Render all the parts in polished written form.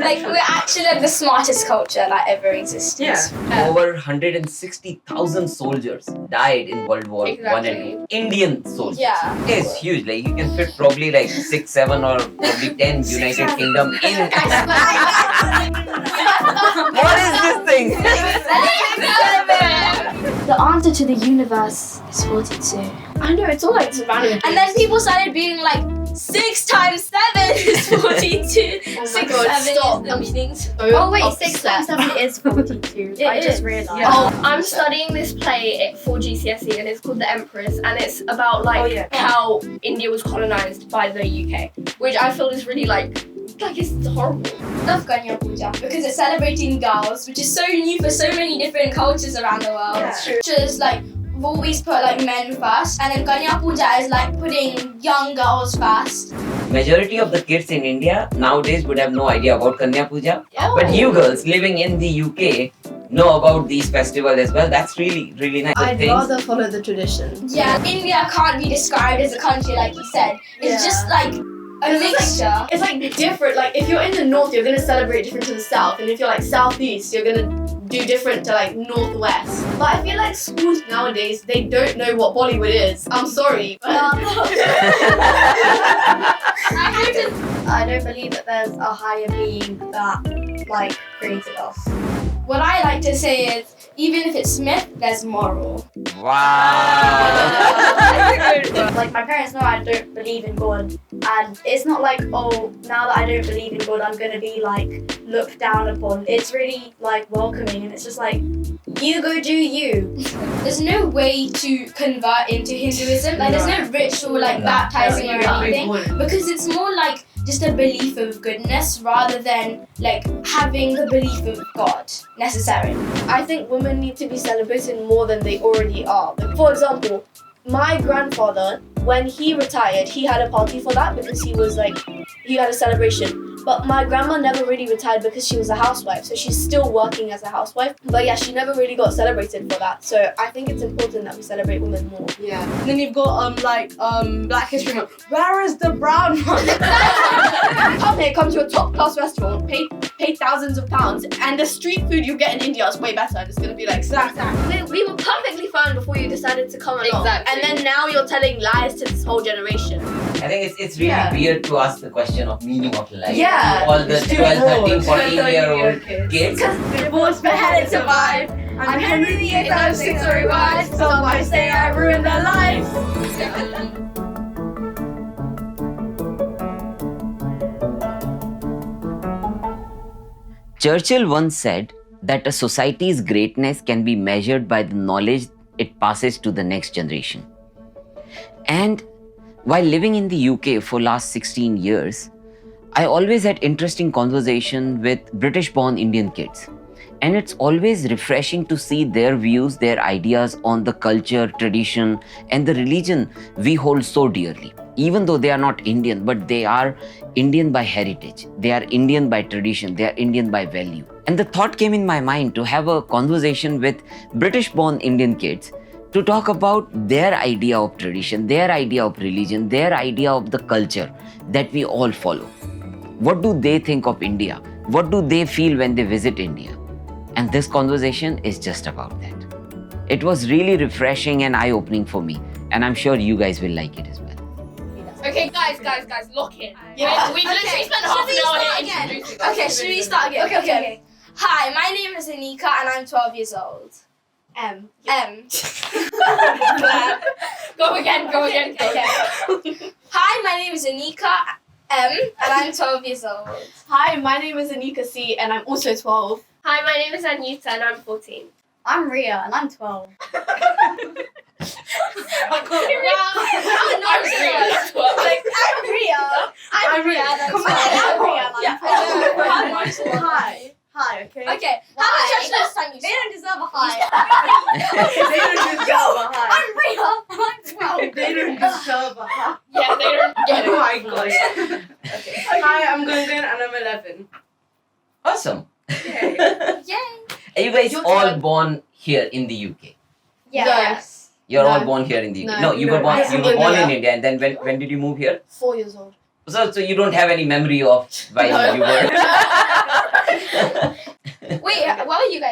Like, we're actually like the smartest culture that ever existed. Yeah. Over 160,000 soldiers died in World War One and Two. Indian soldiers. Yeah. It's huge. Like you can fit probably like 6, 7 or probably 10 United Kingdom in. What is this thing? The answer to the universe is 42. I know, it's all like random. And then people started being like, 6 times 7 is 42. Oh my 6, God, 7 stop. is something. Oh wait, 6 times 7 is 42. I It just is. realised. Yeah. Oh, I'm studying this play for GCSE and it's called The Empress and it's about like how India was colonized by the UK, which I feel is really like it's horrible. Love Ganya Puja because it's celebrating girls, which is so new for so many different cultures around the world. Yeah. True. Just like we've always put like men first, and then Ganya Puja is like putting young girls first. Majority of the kids in India nowadays would have no idea about Kanya Puja. Oh. But you girls living in the UK know about these festivals as well. That's really, really nice. I'd rather follow the tradition. Yeah, India can't be described as a country like you said. It's just like a mixture. It's like different. Like if you're in the north, you're gonna celebrate different to the south, and if you're like southeast, you're gonna do different to like northwest. But I feel like schools nowadays they don't know what Bollywood is. I'm sorry. But I don't believe that there's a higher being that like created us. What I like to say is, even if it's myth, there's moral. Wow. Like my parents know I don't believe in God, and it's not like, oh, now that I don't believe in God, I'm gonna be like looked down upon. It's really like welcoming, and it's just like, you go do you. There's no way to convert into Hinduism. Like there's no ritual like baptizing or anything, because it's more like just a belief of goodness rather than like having the belief of God necessarily. I think women need to be celebrated more than they already are. Like, for example, my grandfather, when he retired, he had a party for that because he had a celebration. But my grandma never really retired because she was a housewife, so she's still working as a housewife. But yeah, she never really got celebrated for that. So I think it's important that we celebrate women more. Yeah. And then you've got Black History Month. Where is the brown one? Come here, come to a top class restaurant, pay thousands of pounds, and the street food you get in India is way better. It's gonna be like we were perfectly fine before you decided to come along. Exactly. And then now you're telling lies to this whole generation. I think it's really weird to ask the question of meaning of life. Yeah. All the 12, 13, 14-year-old kids. Divorce beheaded survive. I'm Henry VIII, I'm 6 story wide. Some might say I ruined their lives. Churchill once said that a society's greatness can be measured by the knowledge it passes to the next generation. And while living in the UK for last 16 years, I always had interesting conversation with British-born Indian kids. And it's always refreshing to see their views, their ideas on the culture, tradition, and the religion we hold so dearly. Even though they are not Indian, but they are Indian by heritage. They are Indian by tradition. They are Indian by value. And the thought came in my mind to have a conversation with British-born Indian kids to talk about their idea of tradition, their idea of religion, their idea of the culture that we all follow. What do they think of India? What do they feel when they visit India? And this conversation is just about that. It was really refreshing and eye-opening for me, and I'm sure you guys will like it as well. Okay, guys, lock in. Yeah. We've literally spent half an hour here introducing us. Okay, should we start again? Okay. Hi, my name is Anika and I'm 12 years old. M. Go again. Okay. Hi, my name is Anika M and I'm 12 years old. Hi, my name is Anika C and I'm also 12. Hi, my name is Anita and I'm 14. I'm Ria and I'm 12. I'm Ria. I'm Ria. Come on, I'm Ria. Hi, okay? Okay, how much actually this time you They don't deserve a hi. They don't deserve a hi. I'm Ria and I'm 12. They don't deserve a hi. Yeah, they don't get it. Oh my gosh. Okay. Hi, I'm Gungan and I'm 11. Awesome. Yay. Yay. Are you guys Your all turn. born here in the UK? Yes. You're all No. born here in the UK. No, You no, were born. I'm You were born in India. India, and then when did you move here? 4 years old. So you don't have any memory of why No. you were.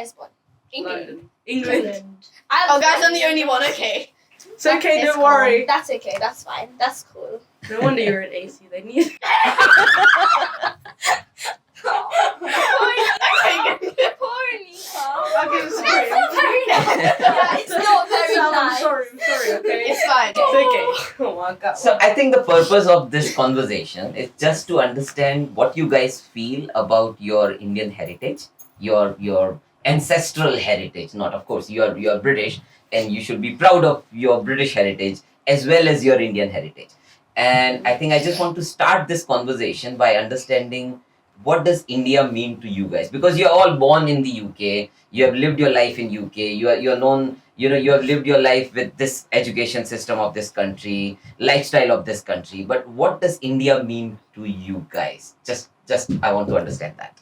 guys born? England. England. Oh, guys, I'm the only one. Okay. It's okay, don't worry. That's okay. That's fine. That's cool. No wonder you're an AC. They need. Poor Nika. Okay, I'm sorry. Yeah, it's not very Sal, I'm nice. sorry, okay? It's fine. It's okay. Oh my god. So I think the purpose of this conversation is just to understand what you guys feel about your Indian heritage, your ancestral heritage. Not, of course, you're British, and you should be proud of your British heritage as well as your Indian heritage. And I think I just want to start this conversation by understanding what does India mean to you guys, because you're all born in the UK, you have lived your life in UK, you're known, you have lived your life with this education system of this country, lifestyle of this country. But what does India mean to you guys? Just I want to understand that.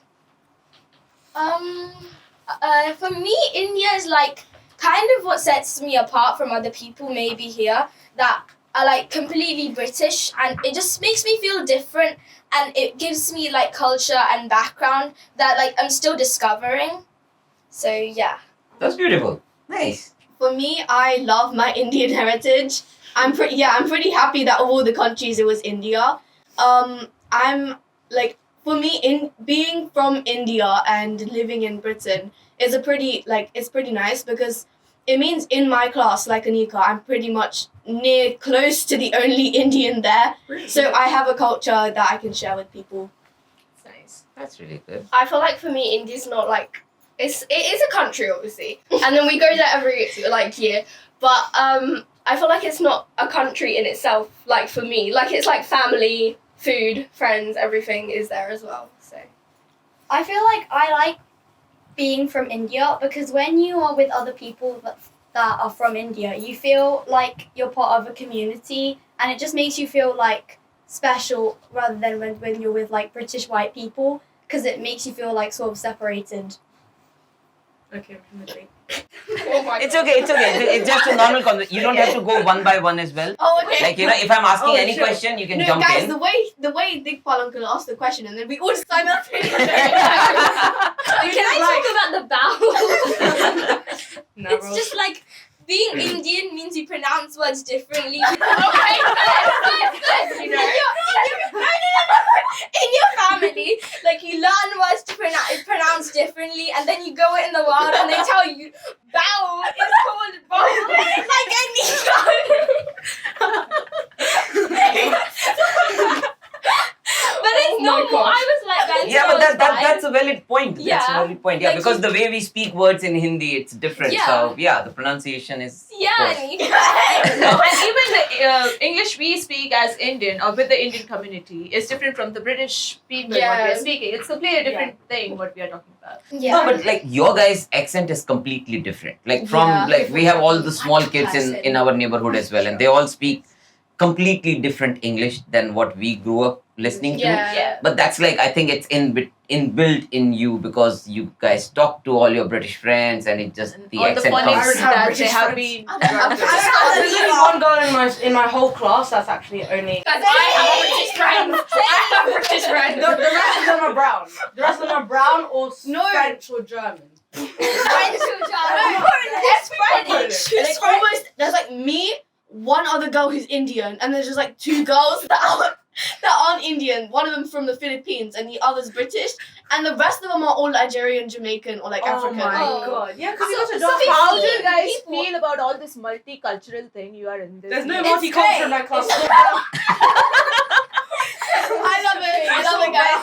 For me, India is like kind of what sets me apart from other people maybe here that are like completely British, and it just makes me feel different, and it gives me like culture and background that like I'm still discovering. So yeah. That's beautiful. Nice. For me, I love my Indian heritage. I'm pretty happy that of all the countries it was India. I'm like, for me, in being from India and living in Britain is it's pretty nice, because it means in my class, like Anika, I'm pretty much close to the only Indian there. So I have a culture that I can share with people. That's nice. That's really good. I feel like for me, India's not like it is a country, obviously, and then we go there every like year. But I feel like it's not a country in itself. Like for me, like it's like family, food, friends, everything is there as well. So I feel like I like being from India because when you are with other people that are from India, you feel like you're part of a community, and it just makes you feel like special rather than when you're with like British white people, because it makes you feel like sort of separated. Okay, I'm gonna think. oh my It's God. okay. It's just a normal conversation. You don't have to go one by one as well. Oh, okay. Like, if I'm asking Oh, any sure. question, you can No, jump guys, in. the way Digpal uncle asked the question, and then we all just sign up. Can I talk about the bow? It's just like being Indian means you pronounce words differently. Okay, In your family, like you learn words to pronounce differently, and then you go in the world and they tell you bow is called bow, like any. But it's normal. I was like that. Yeah, but that's a valid point. That's a Yeah. valid point. Yeah, Like because the way we speak words in Hindi, it's different. Yeah. So yeah, the pronunciation is. Yeah. And even the English we speak as Indian or with the Indian community is different from the British people what we Yeah. are speaking. It's completely a different thing what we are talking about. No, but like your guys' accent is completely different. Like from we have all the small kids in our neighborhood as well, and they all speak completely different English than what we grew up listening to. Yeah. But that's like, I think it's inbuilt in you because you guys talk to all your British friends, and it just the All the accent funny comes. words that they have been. There's only one girl in my whole class that's actually only. Guys, I have a British friend. I have a British friend. The rest of them are brown. The rest of them are brown or French or German. It's almost, there's like me, one other girl who's Indian, and there's just like two girls that aren't Indian. One of them from the Philippines, and the other's British, and the rest of them are all Nigerian, Jamaican, or like African. God! Yeah, because So- you so guys how do 15 you guys people- feel about all this multicultural thing you are in this? There's no It's multicultural in great. my class. I love it, guys.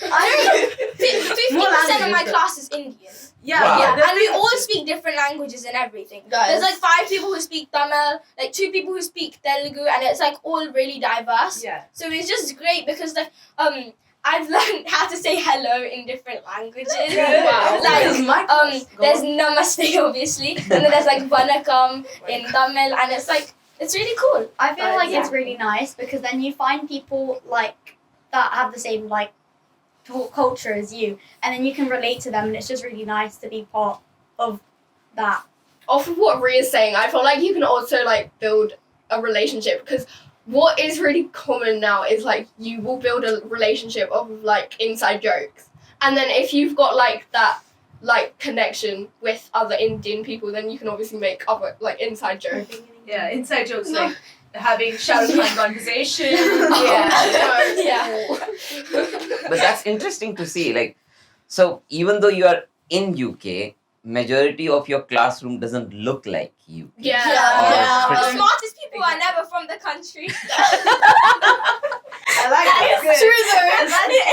50% of my class is Indian. Wow. Yeah, and we all speak different languages and everything. Guys. There's like 5 people who speak Tamil, like 2 people who speak Telugu, and it's like all really diverse. Yeah. So it's just great because like I've learned how to say hello in different languages. Wow. Like there's namaste obviously, and then there's like vanakkam in Tamil, and it's like it's really cool. I feel like Yeah. it's really nice because then you find people like that have the same like culture as you, and then you can relate to them, and it's just really nice to be part of that. Off of what Rhea is saying, I feel like you can also like build a relationship, because what is really common now is like you will build a relationship of like inside jokes, and then if you've got like that like connection with other Indian people, then you can obviously make other like inside jokes. Yeah, inside jokes like having Shah Rukh Khan conversation. Yeah. But that's interesting to see. Like, so even though you are in UK, majority of your classroom doesn't look like UK. Yeah. Or The pretty- smartest people are never from the country. I like that. It's true though.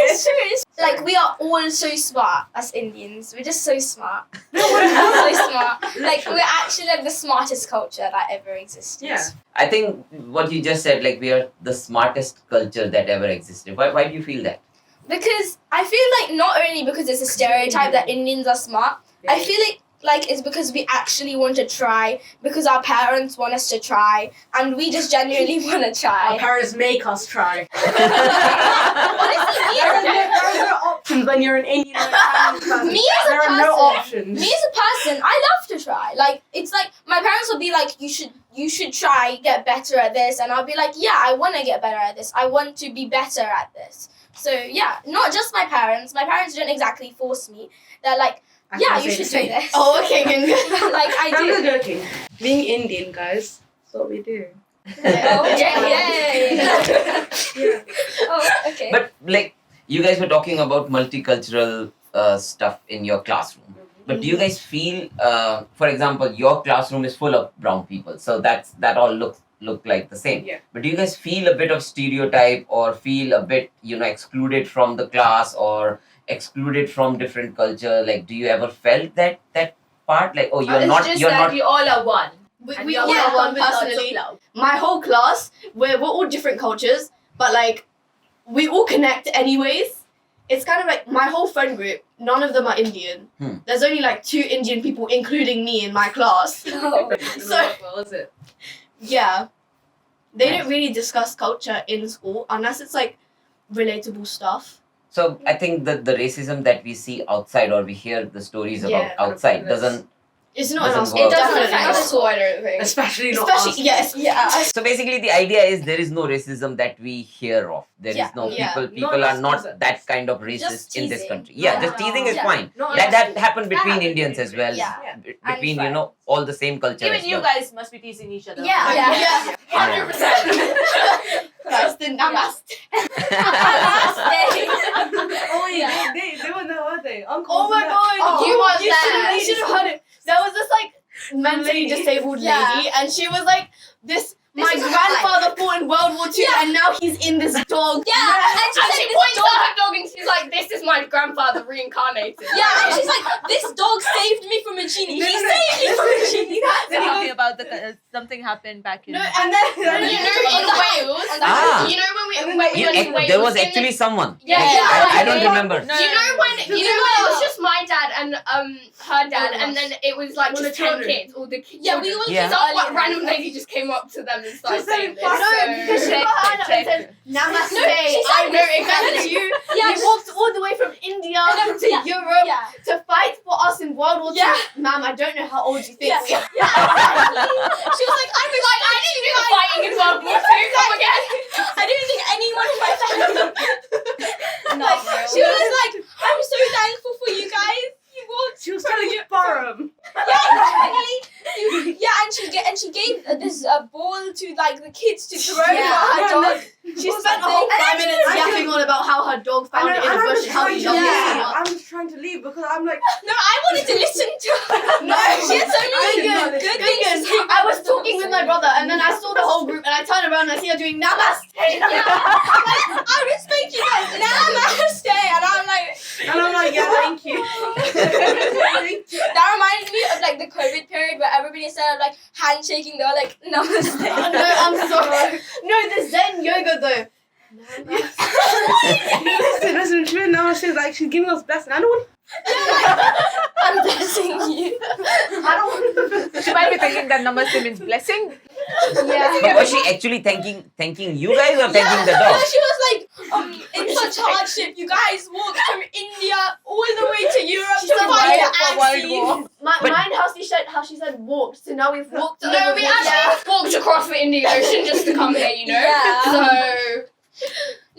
It's true. Like we are all so smart as Indians. We're just so smart. So smart. Like we're actually like the smartest culture that ever existed. Yeah. I think what you just said, like we are the smartest culture that ever existed. Why do you feel that? Because I feel like not only because it's a stereotype that Indians are smart, I feel like it's because we actually want to try, because our parents want us to try, and we just genuinely want to try. Our parents make us try. Honestly, There are no options when you're an Indian or Chinese person. Me as a There are no person, options. me as a person, I love to try. Like it's like my parents will be like, you should try, get better at this, and I'll be like, yeah, I want to get better at this. I want to be better at this. So yeah, not just my parents. My parents don't exactly force me. They're like, yeah, you should do this. Oh, okay, good. Like I I'm not do. joking. Being Indian, guys, that's what we do. Oh, yay. Yeah. Oh, okay. But like you guys were talking about multicultural stuff in your classroom. But do you guys feel, for example, your classroom is full of brown people, so that all look like the same. Yeah. But do you guys feel a bit of stereotype or feel a bit, excluded from the class or excluded from different culture? Like, do you ever felt that part? Like, oh, It's just you're that not. we all are one. We all Yeah, have one personally. My whole class, we're all different cultures, but like we all connect anyways. It's kind of like my whole friend group, none of them are Indian. There's only like 2 Indian people, including me, in my class. Oh. Well, is it? Yeah. They don't really discuss culture in school unless it's like relatable stuff. So I think that the racism that we see outside or we hear the stories about Yeah, outside doesn't. It's not Doesn't enough. work. It It doesn't doesn't affect affect school, I don't think. Especially not Especially, us. yes, yeah. So basically, the idea is there is no racism that we hear of. There is Yeah, no yeah. people Not are not just that kind of racist Just in this teasing. country. Yeah, Yeah. just teasing is Yeah. fine. Not That happened between happens Indians as well. Yeah. Between fine. all the same culture. Even as you well. guys must be teasing each other. Yeah. Yeah. 100%. That's the namaste. Oh yeah, they were there, weren't they? Uncles. Oh my and god, that. you weren't you there. should have heard it. There was this like mentally disabled Yeah. lady, and she was like, my is her grandfather fought in World War II, and now he's in this dog. Yeah, and And she she said this points dog. at her dog and she's like, this is my grandfather reincarnated. Yeah, and she's like, this dog saved me from a genie. He saved me from a genie. They're talking about something happened back in. No, and then You know, in Wales, Ah. you know when we And then went You- to Wales, there was in the- actually someone. Yeah, Like, yeah, I don't yeah. remember. No, You know when it was just my dad and her dad, All of and then it was like All just the 10 children. kids, all the kids. Yeah, we all Yeah. Some earlier. random lady just came up to them and started Just saying saying this. fuck no, so- because she check got her it, hand up check and said, it. Namaste. No, she said I this respect exactly. you. Yeah, You walked all the way from India to yeah, Europe Yeah. to fight for us in World War II. Yeah. Ma'am, I don't know how old you think Yeah. we are. She was like, I didn't do the fighting in World War II. Come again. I didn't think anyone in my family. Like, she was like, I'm so thankful for you guys. You walked. She was telling you Burham. Yeah, and she gave this ball to like the kids to throw Yeah. at her dog. She spent a whole 5 minutes yapping on about how her dog found it in a bush and how he loved it so much. I'm just trying to leave because I'm like, No, I wanted to listen to her. No, She had so many good things to say. I was talking with my brother and then I saw the whole group and I turned around and I see her doing namaste. Like, I respect you guys. Namaste. And I'm like, yeah, thank you. Thank you. that reminded me of like the COVID period where everybody instead of like handshaking, they were like namaste. No, I'm sorry. No, the Zen yoga though. Listen, she went now, she's like, she's giving us blessing. I don't want I'm blessing you. I don't want She might be thinking that namaste means blessing. Yeah. But was she actually thanking you guys or thanking the No, dog? she was like, in such hardship, you guys walked from India all the way to Europe to said fight walk the for World Axis. War. But- Mine how she said walked, so now we've walked No, over we the- actually walked across the Indian Ocean just to come here, you know? Yeah. So,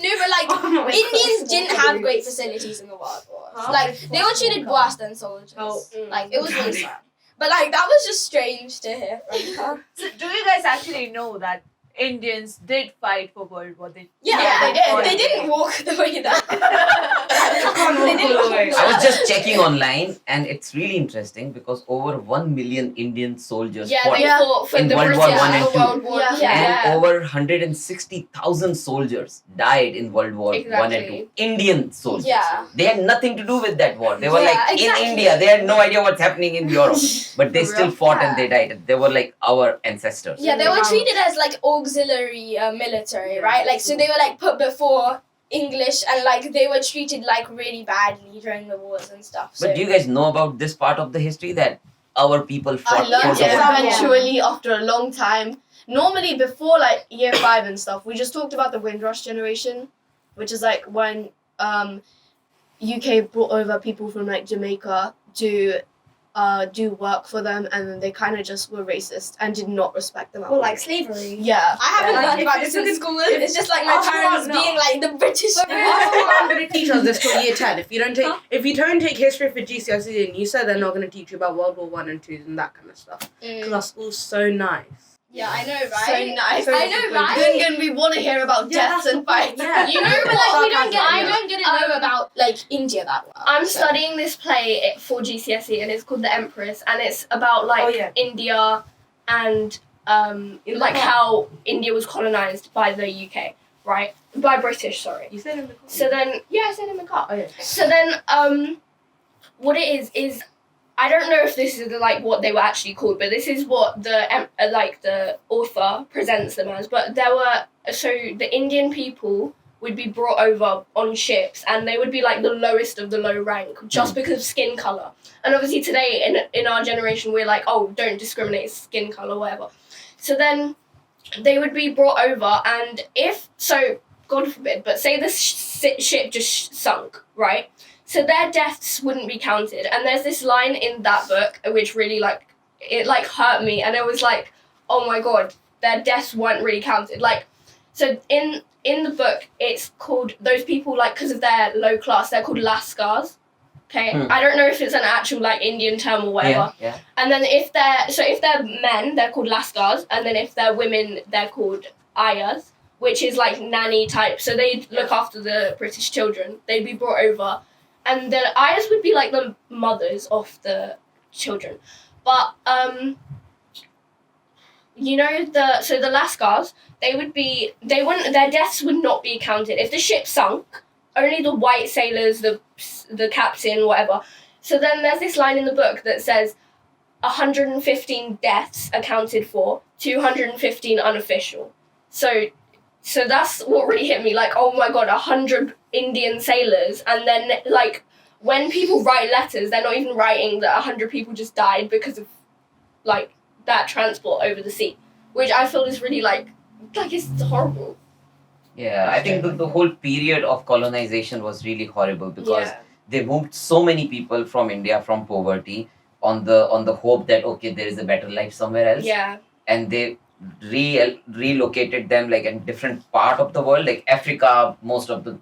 No, but like Indians didn't have great facilities in the World Wars. Huh? Like they were treated worse than soldiers. Oh. Like it was really sad. But like that was just strange to hear from her. So do you guys actually know that Indians did fight for World War? Yeah, they did. They didn't walk the way that. They didn't walk away. I was just checking online, and it's really interesting because over 1 million Indian soldiers Yeah, fought, they fought for in the World British War One and for Two. World War. Yeah. and over 160,000 soldiers died in World War One and Two. Indian soldiers. Yeah. They had nothing to do with that war. They were Yeah, like exactly. in India. They had no idea what's happening in Europe, but they still fought and they died. They were like our ancestors. Yeah, they were treated as like auxiliary military, right? Like so they were like put before English and like they were treated like really badly during the wars and stuff. So But do you guys know about this part of the history that our people I fought learned for it the war? eventually after a long time. Normally before like year 5 and stuff, we just talked about the Windrush generation, which is like when UK brought over people from like Jamaica to do work for them, and then they kind of just were racist and did not respect them. at Well, all. like slavery. yeah. I haven't Yeah, learned if- about if this you in could- school. if- It's just like my Oh, come parents on, no. being like the British. I'm going to teach us this till year 10. If you don't take history for GCSE and you said they're not going to teach you about World War 1 and 2 and that kind of stuff. Because our school's so nice. Yeah, I know, right? So nice. I know, right? Gungan, we want to hear about deaths and fights. Yeah. You know, but like I don't get to know about like India that well. I'm so. studying this play for GCSE and it's called The Empress, and it's about like Oh, yeah. India and In like the how India was colonized by the UK, right? By British, sorry. You said in the So then, yeah, I said in the car. Oh, yeah. So then, what it is I don't know if this is like what they were actually called, but this is what the author presents them as. But the Indian people would be brought over on ships, and they would be like the lowest of the low rank just because of skin color. And obviously today in our generation we're like, oh, don't discriminate skin color, whatever. So then they would be brought over, and God forbid, but say this ship just sunk, right? So their deaths wouldn't be counted. And there's this line in that book which really it hurt me, and it was like, oh my god, their deaths weren't really counted. Like, so in the book it's called, those people, like, because of their low class, they're called Lascars. Okay, I don't know if it's an actual like Indian term or whatever. Yeah. And then if they're men, they're called Lascars, and then if they're women, they're called Ayahs, which is like nanny type. So they'd look after the British children. They'd be brought over, and the Ayahs would be like the mothers of the children. But the Lascars, their deaths would not be counted. If the ship sunk, only the white sailors, the captain, whatever. So then there's this line in the book that says 115 deaths accounted for, 215 unofficial. So that's what really hit me. Like, oh my god, 100 Indian sailors, and then like when people write letters, they're not even writing that 100 people just died because of like that transport over the sea, which I feel is really like it's horrible. Yeah, I think the whole period of colonization was really horrible because they moved so many people from India from poverty on the hope that okay, there is a better life somewhere else. Yeah. And they relocated them like in different part of the world, like Africa. Most of the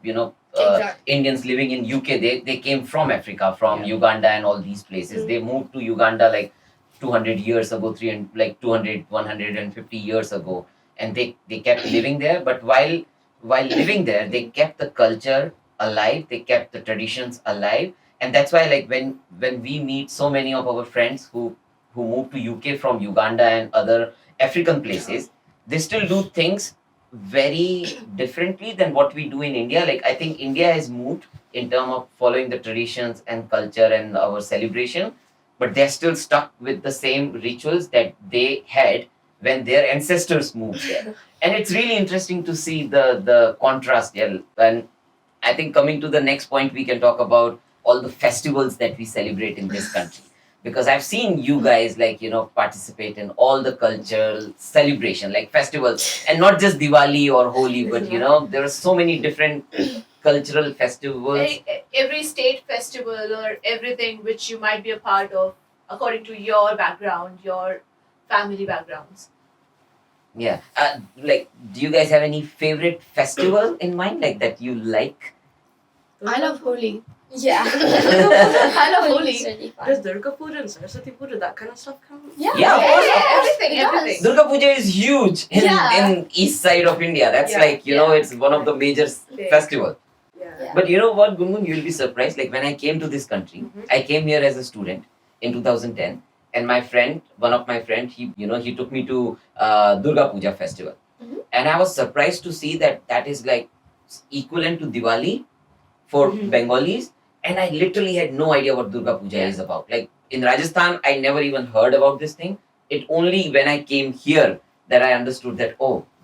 Exactly. Indians living in UK, they came from Africa, from Uganda and all these places. They moved to Uganda like 200 years ago, 150 years ago, and they kept living there. But while living there, they kept the culture alive, they kept the traditions alive. And that's why like when we meet so many of our friends who moved to UK from Uganda and other African places, they still do things very differently than what we do in India. Like I think India has moved in terms of following the traditions and culture and our celebration, but they're still stuck with the same rituals that they had when their ancestors moved there. And it's really interesting to see the contrast here. And I think coming to the next point, we can talk about all the festivals that we celebrate in this country. Because I've seen you guys participate in all the cultural celebration, like festivals, and not just Diwali or Holi, but there are so many different cultural festivals. Every state festival or everything which you might be a part of according to your background, your family backgrounds. Yeah. Like, do you guys have any favorite festival in mind, like that you like? I love Holi. Yeah. I love Holi. It's really fun. Does Durga Puja and Saraswati Puja, that kind of stuff count? Yeah. Yeah, of course, of course. Everything. Durga Puja is huge Yeah. in east side of India. That's Yeah. like, you know, it's one of the major Big. festival. Yeah. Yeah. But you know what, Gungun, you'll be surprised. Like when I came to this country, Mhm. I came here as a student in 2010, and my friend, one of my friend, he took me to Durga Puja festival, and I was surprised to see that that is like equivalent to Diwali for Mhm. Bengalis, and I literally had no idea what Durga Puja is about. Like in Rajasthan, I never even heard about this thing. It only when I came here that I understood that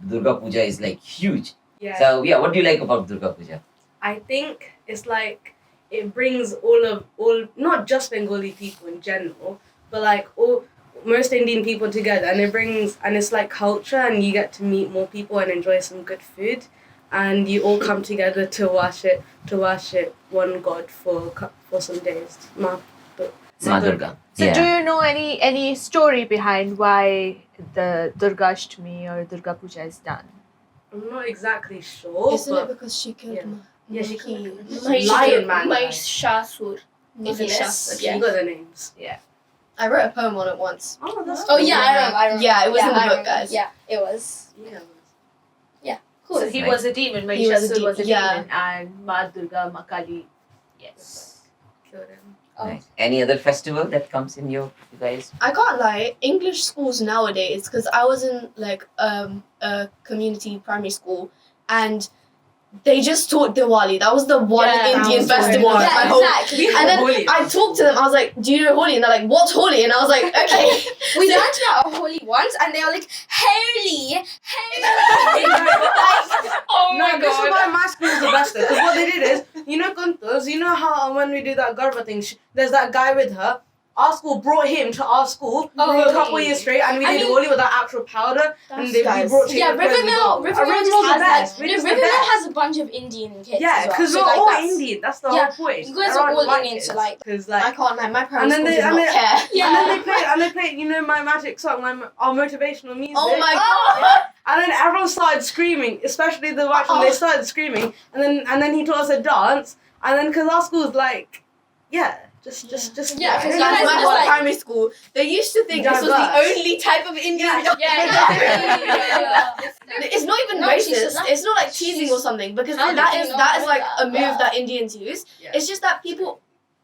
Durga Puja is like huge. Yeah. So yeah, what do you like about Durga Puja? I think it's like it brings all not just Bengali people in general, but like most Indian people together, and it's like culture, and you get to meet more people and enjoy some good food, and you all come together to worship one god for some days. Ma Durga. So do you know any story behind why the Durga Ashtami or Durga Puja is done? I'm not exactly sure, Isn't it but because she killed yeah. him? yeah, she killed Lion Man. Mahishasur. Isn't Yes. it? You got the names. I wrote a poem on it once. Oh, that's Oh yeah, I remember. Yeah, it was in the I book, remember. guys. Yeah, it was. Yeah. Cool. So he Nice. was a demon. He was a Mahishasur was a yeah. demon, and Ma Durga, Ma Kali. Yes. Killed him. Nice. Any other festival that comes in you guys? I can't lie. English schools nowadays, because I was in like a community primary school, and they just taught Diwali. That was the one Yeah, Indian that was festival. the that one. my Yeah, whole- exactly. And then Holi. I talked to them. I was like, "Do you know Holi?" And they're like, "What's Holi?" And I was like, "Okay." We learned about a holy once, and they were like, "Holy, holy." Oh No, this is why my school is the best. Because what they did is, you know, Kuntas, you know how when we do that Garba thing, there's that guy with her. Our school brought him to our school for a couple years straight, and we I did mean- Holi with that actual powder, and we guys. brought Yeah, chicken bread, we got- Riverdale Riverdale's just the has best. like, Riverdale's the Riverdale best. has a bunch of Indian kids. Yeah, as well. because So, we're like, all that's- Indian. That's the yeah, whole point. you guys are Everyone all likes Indian, it. so, like- because I like. can't lie. My And primary then school they did and not they, care. and they play you know my magic song, our motivational music. Oh my god! And then everyone started screaming, especially the white one. They started screaming, and then he taught us a dance. And then because our school's like, yeah, just Yeah, 'cause Guys, you guys my are whole like- primary school, they used to think this was the Diverse. only type of Indian. It's not even No, she's racist. just- It's not like teasing or something, because I that didn't is know like that. a move Yeah. that Indians use. Yeah. It's just that people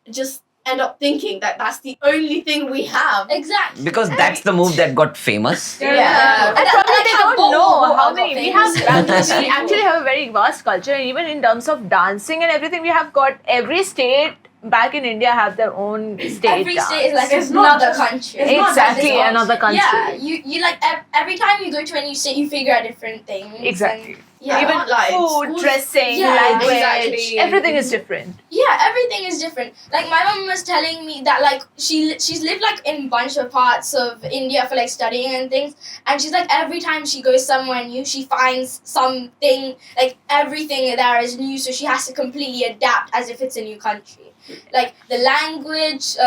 just end up thinking that that's the only thing we have. Exactly. Because that's the move that got famous. Yeah. And probably they don't know how many. We have famous. we actually have a very vast culture, and even in terms of dancing and everything, we have got every state back in India have their own state. Every dance. state is like It's not another just- country. it's not Exactly, just- another country. Yeah, you like every time you go to a new state, you figure out different things. Exactly. And, yeah, Even like, food, schools- dressing, Yeah, language, exactly. everything is different. yeah, everything is different. Like my mom was telling me that like she's lived like in a bunch of parts of India for like studying and things, and she's like every time she goes somewhere new, she finds something like everything there is new, so she has to completely adapt as if it's a new country. Like the language,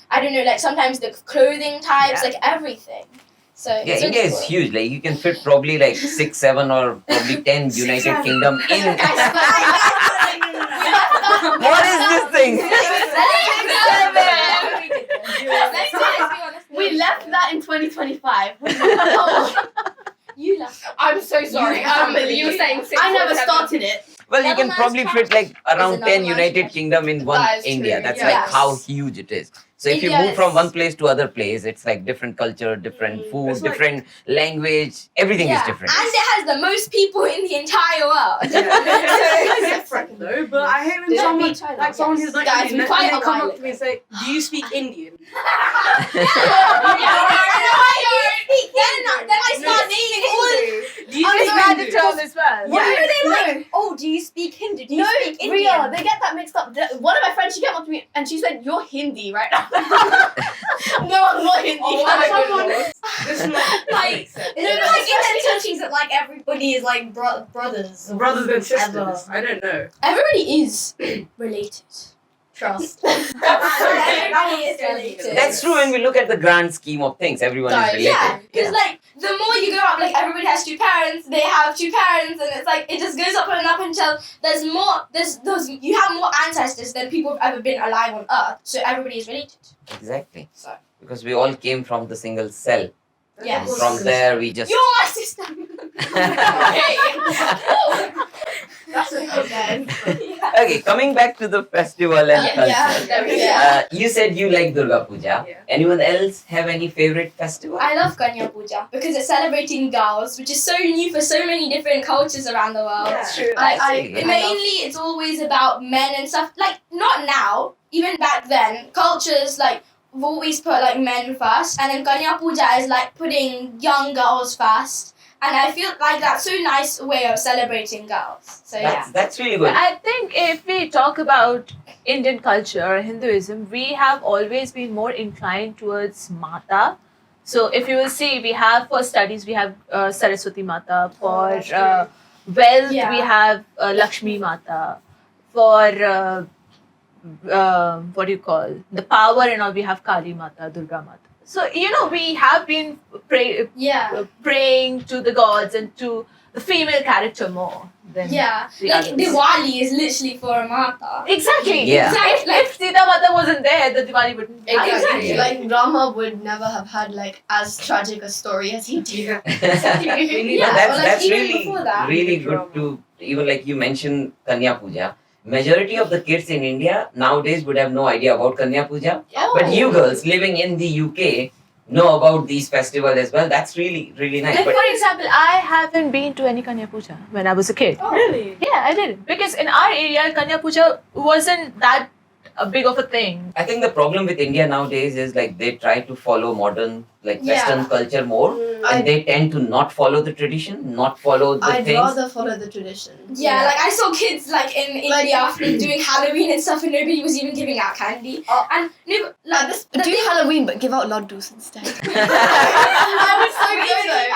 I don't know, like sometimes the clothing types, Yeah. like everything. So Yeah, it's India really is cool. huge. Like you can fit probably like 6, 7, or probably 10 United Kingdom in. What is this thing? We left that in 2025. You left. I'm so sorry. You You were saying I never started it. Well, you can Netherlands probably fit like around another 10 nice United country. Kingdom in one That is India. true, That's yeah. like Yes. how huge it is. So if you India move from is- one place to other place, it's like different culture, different food, It's like- different language. Everything is different. And it has the most people in the entire world. It's different though, but I hate when Yeah, someone me too, like someone who's not Guys, Indian, we and fight they on come up Violet. to me and say, "Do you speak Indian?" Then I start naming all. Do you It's speak not the Hindu? term as well. What Yeah. are they like? Oh, do you speak Hindu? Do you No, speak Indian? Ria, they get that mixed up. One of my friends, she came up to me and she said, "You're Hindi right now." No, I'm not Hindi. Oh my goodness. This is not Like, No, no, no, like in their teachings that like everybody is like brothers. brothers and sisters. Ever. I don't know. Everybody is related. Trust. Everybody is related. That's true when we look at the grand scheme of things. Everyone is Right, related. Yeah, because like the more you grow up, like everybody has two parents, they have two parents, and it's like it just goes up and up until you have more ancestors than people have ever been alive on Earth. So everybody is related. Exactly. So. Because we all came from the single cell. Yes. And from there we just. You're my sister. That's what I said. Okay, coming back to the festival and culture. You said you like Durga Puja. Yeah. Anyone else have any favorite festival? I love Kanya Puja because it's celebrating girls, which is so new for so many different cultures around the world. Yeah. True. Mainly, it's always about men and stuff. Like, not now, even back then, cultures like have always put like men first, and then Kanya Puja is like putting young girls first. And I feel like that's so nice way of celebrating girls. So That's really good. I think if we talk about Indian culture, Hinduism, we have always been more inclined towards Mata. So if you will see, we have for studies, we have Saraswati Mata. For wealth, Yeah. we have Lakshmi Mata. For what do you call the power and all, we have Kali Mata, Durga Mata. So we have been praying to the gods and to the female character more than the like others. Diwali is literally for a Mata. Exactly. Yeah. Exactly. If Sita Mata wasn't there, the Diwali wouldn't happen. Exactly. Like Rama would never have had like as tragic a story as he did. Really But or like that's even really before that. really good to even like you mentioned Kanya Puja. Majority of the kids in India nowadays would have no idea about Kanya Puja. But you girls living in the UK know about these festivals as well. That's really, really nice. Like But for example, I haven't been to any Kanya Puja when I was a kid. Really? Yeah, I didn't. Because in our area, Kanya Puja wasn't that big of a thing. I think the problem with India nowadays is like they try to follow modern, like Western culture more, and they tend to not follow the tradition, not follow the I'd things. rather follow the tradition. Yeah, like I saw kids like in India doing Halloween and stuff, and nobody was even giving out candy. And no, like Do Halloween but give out laddus instead. I would so go there.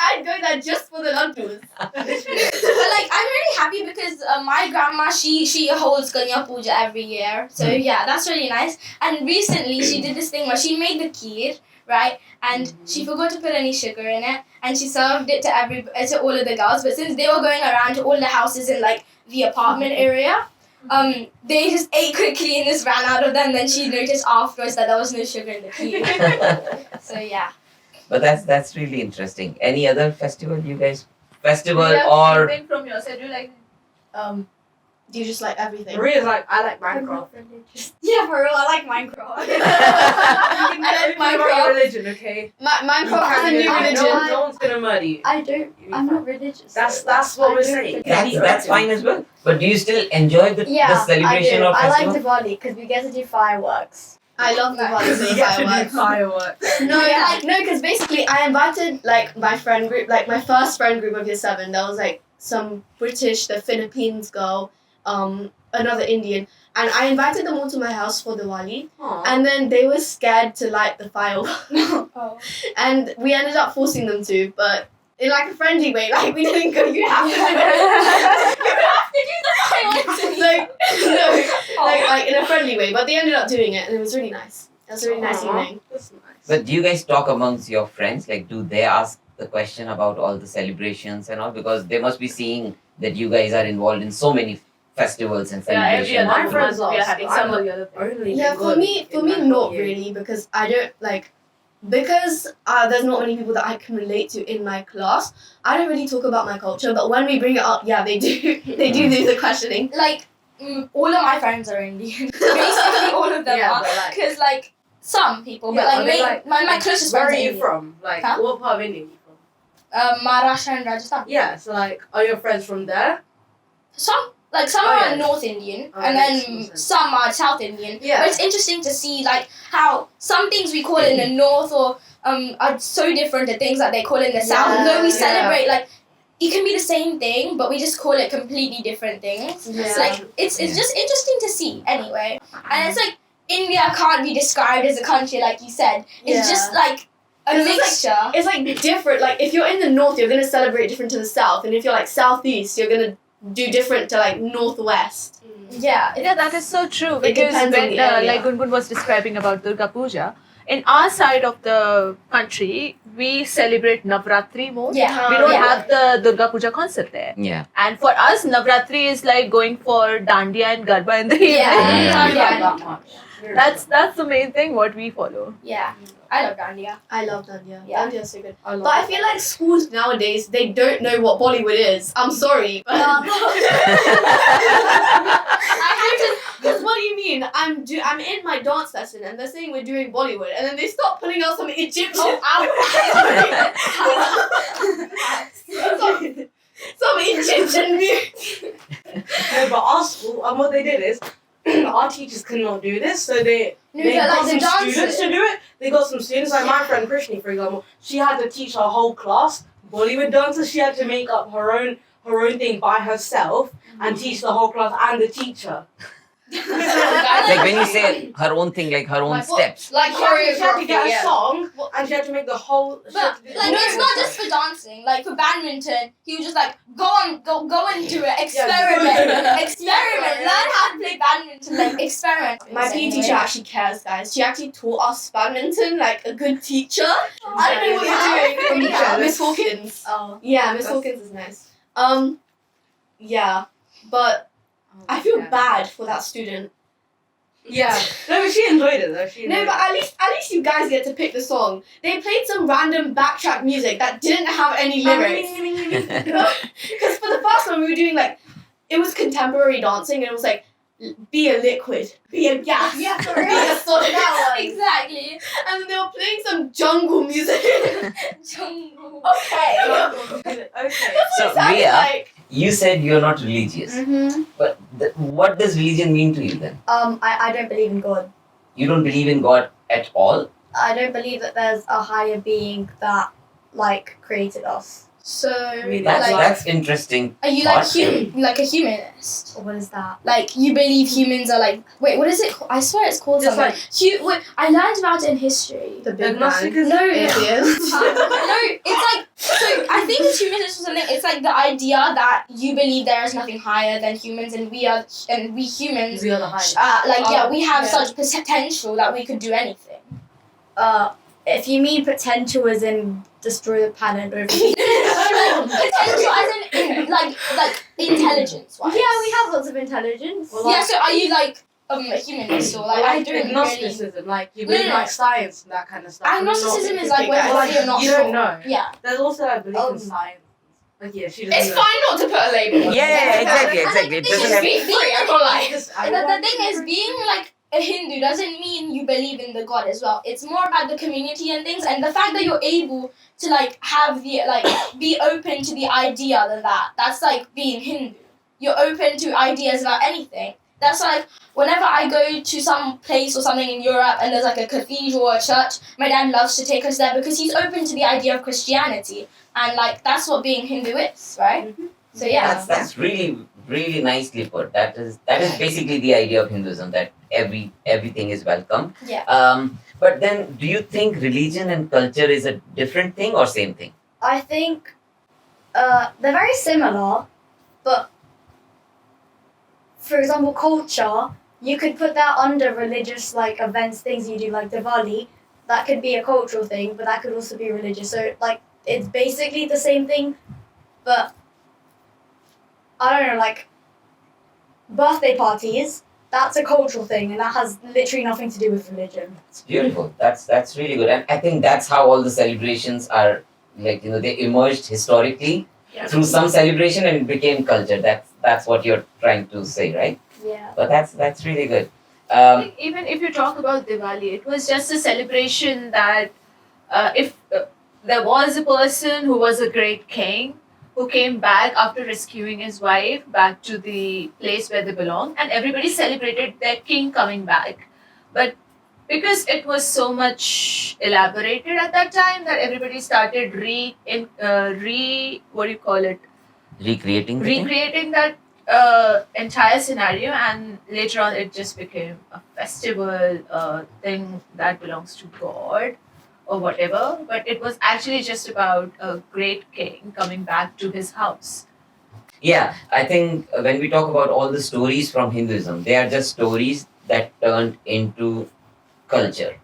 I'd go there just for the laddus. But like I'm really happy because my grandma she holds Kanya Puja every year. So yeah, that's really nice. And recently she did this thing where she made the kheer, right? And she forgot to put any sugar in it, and she served it to all of the girls. But since they were going around to all the houses in like the apartment area, they just ate quickly and just ran out of them. Then she noticed afterwards that there was no sugar in the kheer. So yeah. But that's really interesting. Any other festival you guys or Anything from your side, you like? Do you just like everything? Maria's like, I like Minecraft. Yeah, for real, I like Minecraft. Minecraft religion, okay? Minecraft is a new No religion. one's gonna murder you. I'm not religious. That's what we're saying. that's fine as well. But do you still enjoy the celebration of I festival? like Diwali because we get to do fireworks. I love the You fireworks. fireworks. No, because basically I invited like my friend group, like my first friend group of year 7. There was like some British, the Philippines girl, another Indian, and I invited them all to my house for Diwali, and then they were scared to light the fireworks, and we ended up forcing them to, but in like a friendly way, like we didn't go, you have to do it. You have to do the fireworks. Like in a friendly way, but they ended up doing it, and it was really nice. It was a really nice evening. That's nice. But do you guys talk amongst your friends? Like, do they ask the question about all the celebrations and all? Because they must be seeing that you guys are involved in so many festivals and celebrations. Yeah, My every friends month we are ask. having some or the other thing. Only Yeah, for me, not really, because I don't like. Because there's not many people that I can relate to in my class, I don't really talk about my culture. But when we bring it up, yeah, they do. They do the questioning. Like all of my friends are Indian. Basically, all of them are. but like, Because like some people, but Yeah, like, but they, my closest where friends are are you Indian. from? Like, Huh? what part of India are you from? Maharashtra and Rajasthan. Yeah, so like, are your friends from there? Some Oh, are yeah. North Indian, Oh, and that makes then sense. some are South Indian. Yeah. But it's interesting to see like how some things we call in the North or are so different to things that they call in the South. Yeah. Though we Yeah. celebrate like it can be the same thing, but we just call it completely different things. Yeah. So, like it's just interesting to see anyway. And it's like India can't be described as a country like you said. It's Yeah. just like a 'Cause mixture. It's like different. Like if you're in the north, you're gonna celebrate different to the south, and if you're like southeast, you're gonna do different to like northwest. Yeah. Yeah, that is so true. It Because depends on when, the area. like Gungun was describing about Durga Puja, in our side of the country, we celebrate Navratri more. Yeah. We don't Yeah. have the Durga Puja concept there. Yeah. And for us, Navratri is like going for dandiya and garba in the evening. Yeah. Yeah. Not that much. That's the main thing what we follow. Yeah. I love Dandiya. I love Dandiya. Yeah. Dandiya's so good. I love But I it. feel like schools nowadays, they don't know what Bollywood is. I'm sorry. Because what do you mean? I'm in my dance lesson and they're saying we're doing Bollywood and then they start pulling out some Egyptian some Egyptian music. No, but our school, what they did is, our teachers could not do this, so they No, got like the some students dances. to do it. They got some students, like my friend Krishni, for example. She had to teach her whole class Bollywood dances. She had to make up her own thing by herself and teach the whole class and the teacher. Like when you say her own thing, like her own Like what? steps. Like She had to choreography, get a yeah. song and she had to make the whole. she had But to do- like it's not just for dancing. Like for badminton, he was just like go into it, experiment, learn how to play badminton, like experiment. My PE teacher actually cares, guys. She actually taught us badminton, like a good teacher. I don't know what you're doing. Yeah. Miss Hawkins. Oh. Yeah, Miss Hawkins is nice. Yeah, but I feel bad for that student. Yeah. No, but she enjoyed it though. She No, enjoyed but at least you guys get to pick the song. They played some random backtrack music that didn't have any lyrics. Because for the first one we were doing like, it was contemporary dancing and it was like, be a liquid, be a gas, Yeah, for be a solid. Exactly. And then they were playing some jungle music. Jungle. Okay. Okay. So It sounded Ria, like, you said you're not religious, Mm-hmm. but what does religion mean to you then? I don't believe in God. You don't believe in God at all? I don't believe that there's a higher being that like created us. So That's interesting. are you thought. like a humanist? What is that? Like you believe humans are like what is it? I swear it's called Just something. Wait, I learned about it in history. the big Agnostic man. is No, Atheist. no, it's like so. I think it's humanist or something. It's like the idea that you believe there is nothing higher than humans, and we humans, the other highest. we have yeah. such potential that we could do anything. If you mean potential as in destroy the planet over. Potential as in like intelligence. Wise. Yeah, we have lots of intelligence. Well, Yeah. So are you like a humanist or like I don't really. agnosticism, like you No, believe no, like no. science and that kind of stuff. Agnosticism is like Well, whether you're not you sure. don't know. Yeah. There's also I believe in science. Like yeah, she doesn't It's know. fine not to put a label on it. Yeah, exactly. It And doesn't the have. thing Be free, I can't lie. The thing is, being like a Hindu doesn't mean you believe in the God as well. It's more about the community and things, and the fact that you're able to like have the like be open to the idea that that's like being Hindu. You're open to ideas about anything. That's like whenever I go to some place or something in Europe and there's like a cathedral or a church, my dad loves to take us there because he's open to the idea of Christianity, and like that's what being Hindu is, right? So yeah. That's really nicely put. That is basically the idea of Hinduism, that everything is welcome. Yeah. But then, do you think religion and culture is a different thing or same thing? I think they're very similar, but for example, culture, you could put that under religious like events, things you do like Diwali. That could be a cultural thing, but that could also be religious. So like it's basically the same thing, but I don't know, like birthday parties. That's a cultural thing, and that has literally nothing to do with religion. It's beautiful. That's really good, and I think that's how all the celebrations are. Like they emerged historically through some celebration and it became culture. That's what you're trying to say, right? Yeah. But that's really good. I think even if you talk about Diwali, it was just a celebration that if there was a person who was a great king who came back after rescuing his wife back to the place where they belong, and everybody celebrated their king coming back. But because it was so much elaborated at that time that everybody started Recreating. the thing? recreating that entire scenario, and later on it just became a festival thing that belongs to God or whatever, but it was actually just about a great king coming back to his house. Yeah, I think when we talk about all the stories from Hinduism, they are just stories that turned into culture.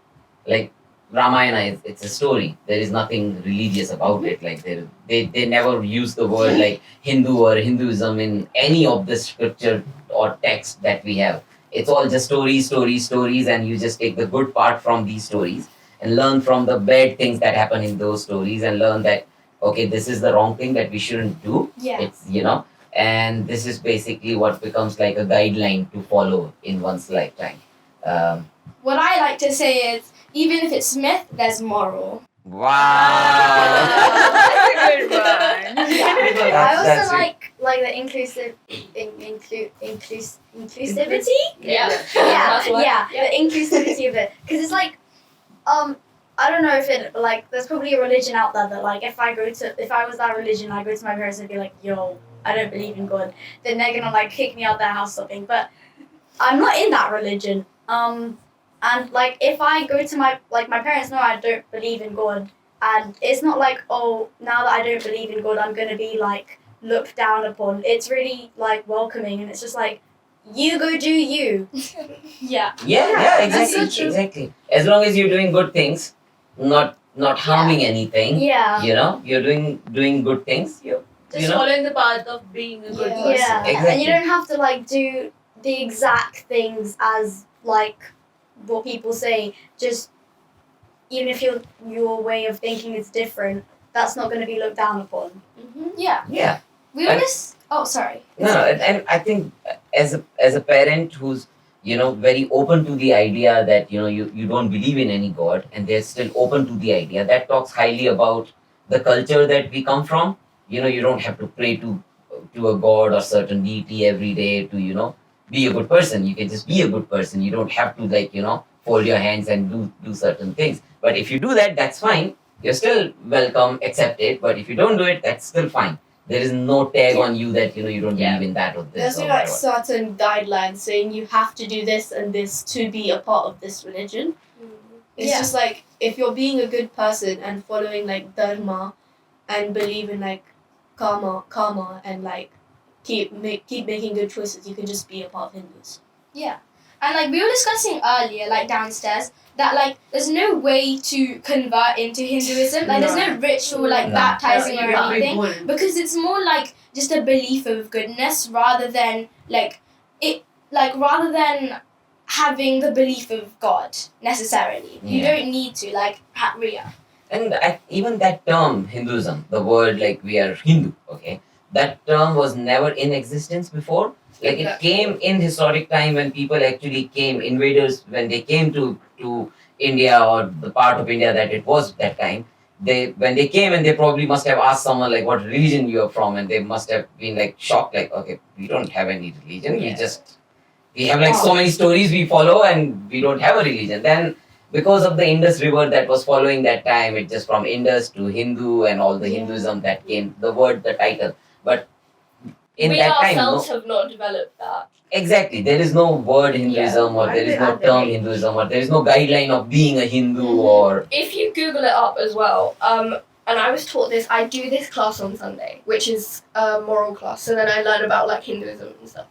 Like Ramayana is it's a story. There is nothing religious about it. Like they never use the word like Hindu or Hinduism in any of the scripture or text that we have. It's all just stories, stories, stories, and you just take the good part from these stories and learn from the bad things that happen in those stories and learn that okay, this is the wrong thing that we shouldn't do. Yeah. It's and this is basically what becomes like a guideline to follow in one's lifetime. Um, What I like to say is, even if it's myth, there's moral. Wow. That's a good one. I also That's it. like the inclusivity. Yeah. Yeah, That's what- yeah, the inclusivity of it, because it's like, I don't know if it like there's probably a religion out there that like if I was that religion, I go to my parents and be like, yo, I don't believe in God, then they're gonna like kick me out their house or something. But I'm not in that religion. And like if I go to my parents know I don't believe in God, and it's not like, oh, now that I don't believe in God, I'm gonna be like looked down upon. It's really like welcoming, and it's just like, you go do you. Yeah. Yeah, that's exactly, so true. exactly. As long as you're doing good things, not harming anything, Yeah. you're doing good things. Just know? following the path of being a good Yeah. person. Yeah, and Exactly. you don't have to like do the exact things as like what people say. Just even if your way of thinking is different, that's not going to be looked down upon. Yeah. Yeah. We And- always. Oh, sorry. No, and I think as a parent who's very open to the idea that you don't believe in any god and they're still open to the idea, that talks highly about the culture that we come from. You don't have to pray to a god or certain deity every day to be a good person. You can just be a good person. You don't have to fold your hands and do certain things. But if you do that, that's fine. You're still welcome, accepted. But if you don't do it, that's still fine. There is no tag on you that you don't Yeah. believe in that or this There's or no like whatever. certain guidelines saying you have to do this and this to be a part of this religion. It's Yeah. just like if you're being a good person and following like dharma and believe in like karma and like keep making good choices, you can just be a part of Hindus. Yeah. And like we were discussing earlier, like downstairs, that like there's no way to convert into Hinduism. Like there's no ritual like No. baptizing or Yeah, big anything. one. Because it's more like just a belief of goodness rather than rather than having the belief of God necessarily. You Yeah. don't need to like Riya. And even that term Hinduism, the word like we are Hindu, okay, that term was never in existence before. Like it came in historic time when people actually came, invaders when they came to India or the part of India that it was that time. When they came and they probably must have asked someone like what religion you are from, and they must have been like shocked, like okay, we don't have any religion. We have like so many stories we follow and we don't have a religion. Then because of the Indus River that was following that time, it just from Indus to Hindu and all the Hinduism that came, the word, the title. But in we that time, ourselves have not developed that. exactly, there is no word Hinduism or Why there they is no add the term H? Hinduism or there is no guideline of being a Hindu or If you Google it up as well, and I was taught this, I do this class on Sunday, which is a moral class. So then I learn about like Hinduism and stuff.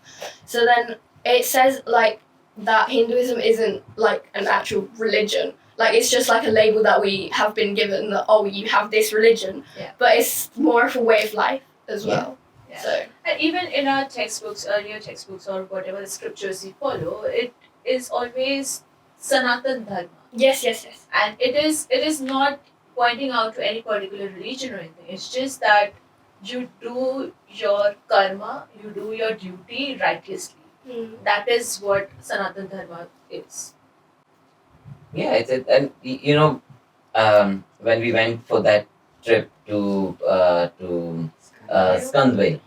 So then it says like that Hinduism isn't like an actual religion. Like it's just like a label that we have been given that, oh, you have this religion. Yeah. But it's more of a way of life as well. Yeah. So And even in our textbooks, earlier textbooks or whatever the scriptures we follow, it is always Sanatan Dharma. yes. And it is not pointing out to any particular religion or anything. It's just that you do your karma, you do your duty righteously. That is what Sanatan Dharma is. yeah, and when we went for that trip to Skandvale,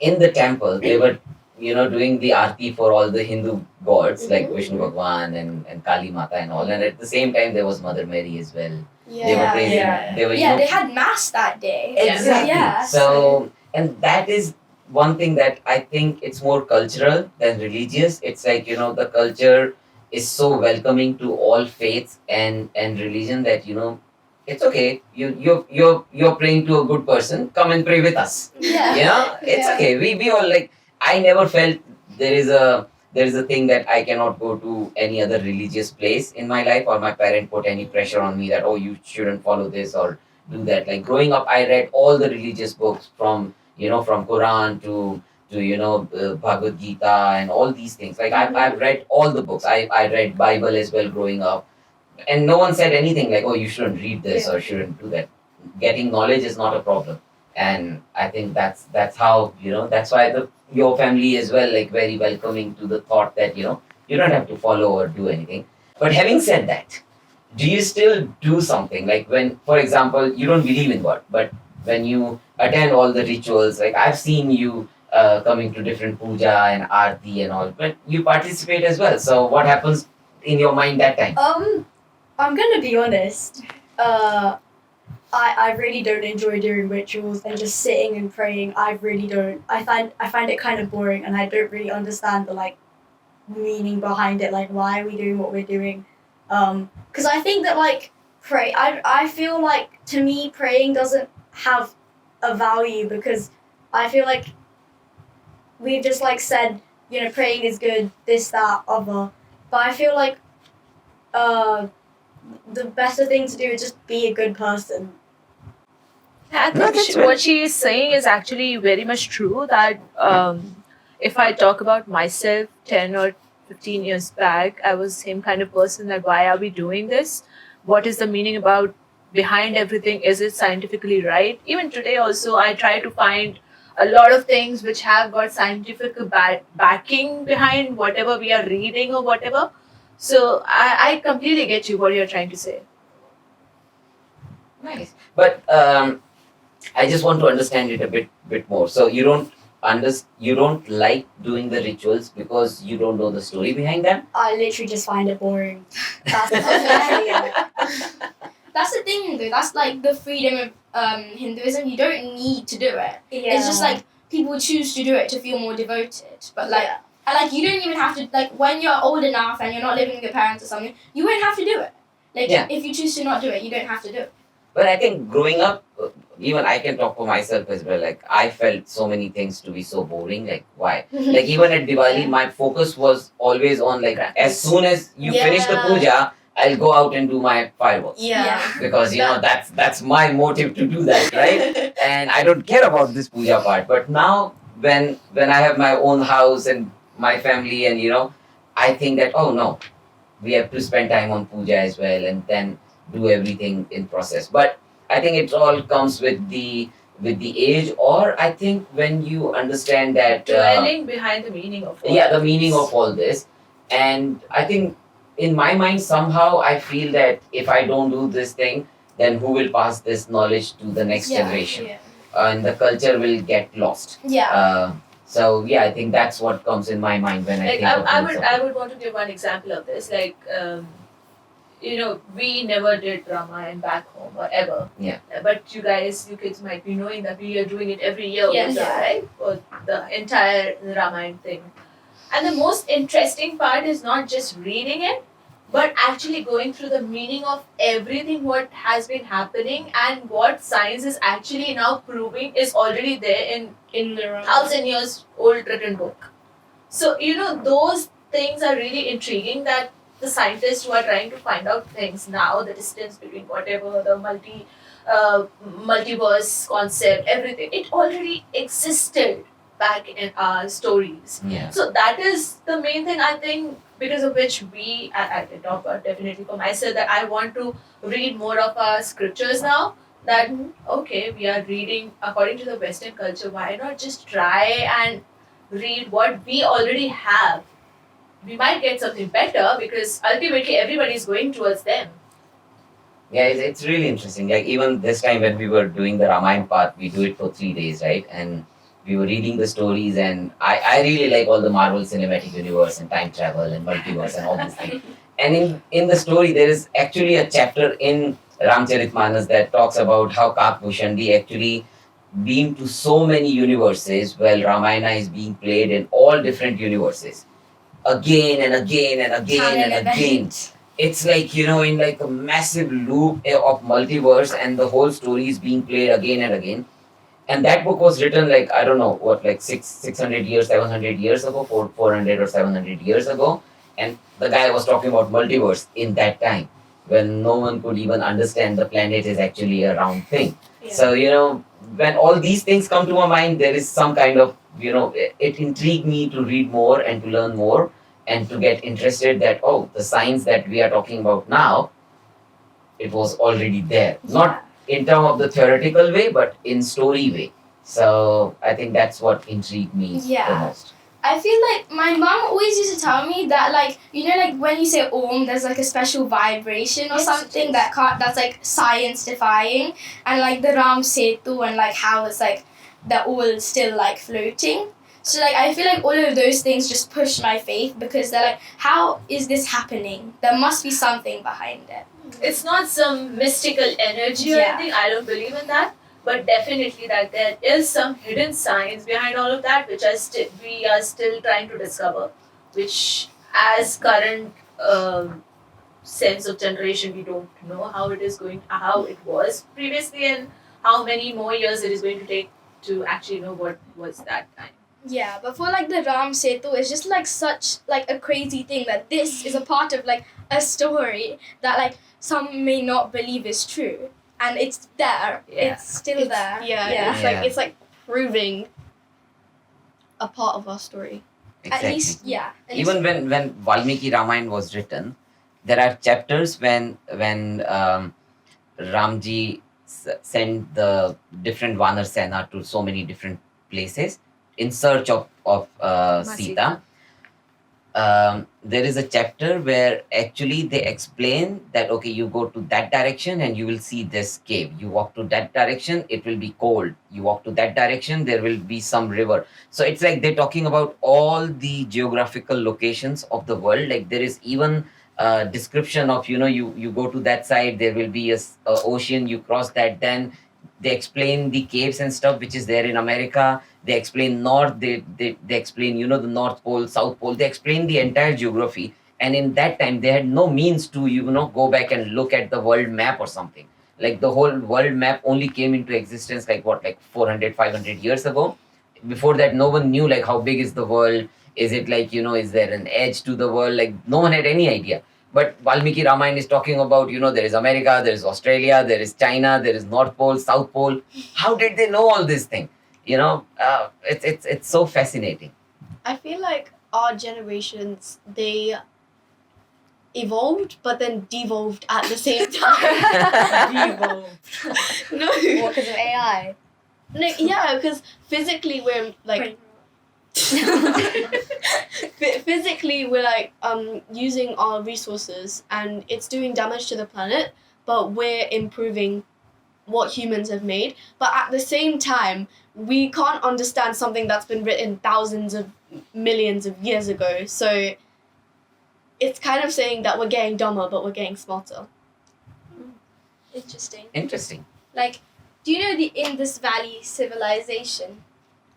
in the temple they were doing the aarti for all the Hindu gods like Vishnu Bhagwan and Kali Mata and all, and at the same time there was Mother Mary as well. They were praising. Yeah. They were Yeah, they had mass that day. exactly. Yeah. So and that is one thing that I think it's more cultural than religious. It's like the culture is so welcoming to all faiths and religion that it's okay. You're praying to a good person. Come and pray with us. Yeah. It's okay. We all like. I never felt there is a thing that I cannot go to any other religious place in my life, or my parent put any pressure on me that, oh, you shouldn't follow this or do that. Like growing up, I read all the religious books from from Quran to Bhagavad Gita and all these things. Like I've read all the books. I read Bible as well growing up, and no one said anything like, oh, you shouldn't read this or shouldn't do that. Getting knowledge is not a problem, and I think that's how that's why your family as well, like, very welcoming to the thought that you don't have to follow or do anything. But having said that, do you still do something like when, for example, you don't believe in God, but when you attend all the rituals, like I've seen you coming to different puja and aarti and all, but you participate as well. So what happens in your mind that time? I'm gonna be honest. I really don't enjoy doing rituals and just sitting and praying. I really don't. I find it kind of boring, and I don't really understand the meaning behind it. Like, why are we doing what we're doing? Because I think that I feel like, to me, praying doesn't have a value, because I feel like we've just said, praying is good, this, that, other. But I feel like the better thing to do is just be a good person. I think what she is saying is actually very much true. That if I talk about myself 10 or 15 years back, I was the same kind of person that why are we doing this? What is the meaning about behind everything? Is it scientifically right? Even today also, I try to find a lot of things which have got scientific backing behind whatever we are reading or whatever. So I completely get you what you're trying to say. Nice. But I just want to understand it a bit more. So you don't like doing the rituals because you don't know the story behind them? I literally just find it boring. That's That's the thing, though. That's like the freedom of Hinduism. You don't need to do it. It's just like people choose to do it to feel more devoted. But and you don't even have to, when you're old enough and you're not living with your parents or something, you won't have to do it. If you choose to not do it, you don't have to do it. But I think growing up, even I can talk for myself as well. Like, I felt so many things to be so boring. Like, why? Like, even at Diwali, my focus was always on, as soon as you finish the puja, I'll go out and do my fireworks. Because, that's my motive to do that, right? And I don't care about this puja part. But now, when I have my own house and my family, and, I think that, oh, no, we have to spend time on puja as well, and then do everything in process. But I think it all comes with the age, or I think when you understand that dwelling behind the meaning of all the meaning of all this. And I think in my mind, somehow I feel that if I don't do this thing, then who will pass this knowledge to the next generation? And the culture will get lost. So I think that's what comes in my mind when I think of I would want to give one example of this. We never did Ramayana back home or ever. But you kids might be knowing that we are doing it every year, right? For the entire Ramayana thing. And the most interesting part is not just reading it, but actually going through the meaning of everything what has been happening and what science is actually now proving is already there in the 1,000 years old written book. So, those things are really intriguing, that the scientists who are trying to find out things now, the distance between whatever, the multiverse concept, everything, it already existed back in our stories. So that is the main thing, I think, because of which I can talk about definitely for myself, that I want to read more of our scriptures now. That, okay, we are reading according to the Western culture, why not just try and read what we already have? We might get something better, because ultimately everybody is going towards them. Yeah, it's really interesting. Like, even this time when we were doing the Ramayana part, we do it for 3 days, right? And we were reading the stories, and I really like all the Marvel Cinematic Universe and time travel and multiverse and all these things. And in the story, there is actually a chapter in Ramcharitmanas that talks about how Kakbhushandi actually been to so many universes while Ramayana is being played in all different universes. Again and again and again and again. it's like, in like a massive loop of multiverse, and the whole story is being played again and again. And that book was written like, I don't know what, like 600 years, 700 years ago, 400 or 700 years ago. And the guy was talking about multiverse in that time, when no one could even understand the planet is actually a round thing. Yeah. So, when all these things come to my mind, there is some kind of, it intrigued me to read more and to learn more, and to get interested that, oh, the science that we are talking about now, it was already there. Not in terms of the theoretical way, but in story way. So I think that's what intrigued me the most. I feel like my mom always used to tell me that, like, like when you say Om, there's like a special vibration or something that's like science defying, and like the Ram Setu and like how it's like they're all still like floating. So like I feel like all of those things just push my faith, because they're like, how is this happening? There must be something behind it. It's not some mystical energy or anything. I don't believe in that. But definitely that there is some hidden science behind all of that, which we are still trying to discover. Which, as current sense of generation, we don't know how it was previously, and how many more years it is going to take to actually know what was that time. Yeah, but for like the Ram Setu, it's just like such like a crazy thing that this is a part of like a story that like some may not believe is true, and it's there. Yeah. It's still there. Yeah. It's like proving a part of our story. Exactly. At least, yeah. Even when Valmiki Ramayana was written, there are chapters when Ramji sent the different Vanar Sena to so many different places in search of Sita. There is a chapter where actually they explain that, okay, you go to that direction and you will see this cave. You walk to that direction, it will be cold. You walk to that direction, there will be some river. So it's like they're talking about all the geographical locations of the world. Like there is even a description of, you go to that side, there will be a ocean, you cross that, then they explain the caves and stuff which is there in America. They explain north, they explain, the North Pole, South Pole. They explain the entire geography. And in that time, they had no means to, go back and look at the world map or something. Like the whole world map only came into existence like 400, 500 years ago. Before that, no one knew like how big is the world. Is it like, is there an edge to the world? Like no one had any idea. But Valmiki Ramayana is talking about, there is America, there is Australia, there is China, there is North Pole, South Pole. How did they know all this thing? It's so fascinating. I feel like our generations, they evolved but then devolved at the same time. Devolved. No. What, because of AI? No, yeah, because physically we're like physically we're like using our resources and it's doing damage to the planet, but we're improving what humans have made. But at the same time, we can't understand something that's been written thousands of millions of years ago. So it's kind of saying that we're getting dumber, but we're getting smarter. Interesting. Like, do you know the Indus Valley civilization?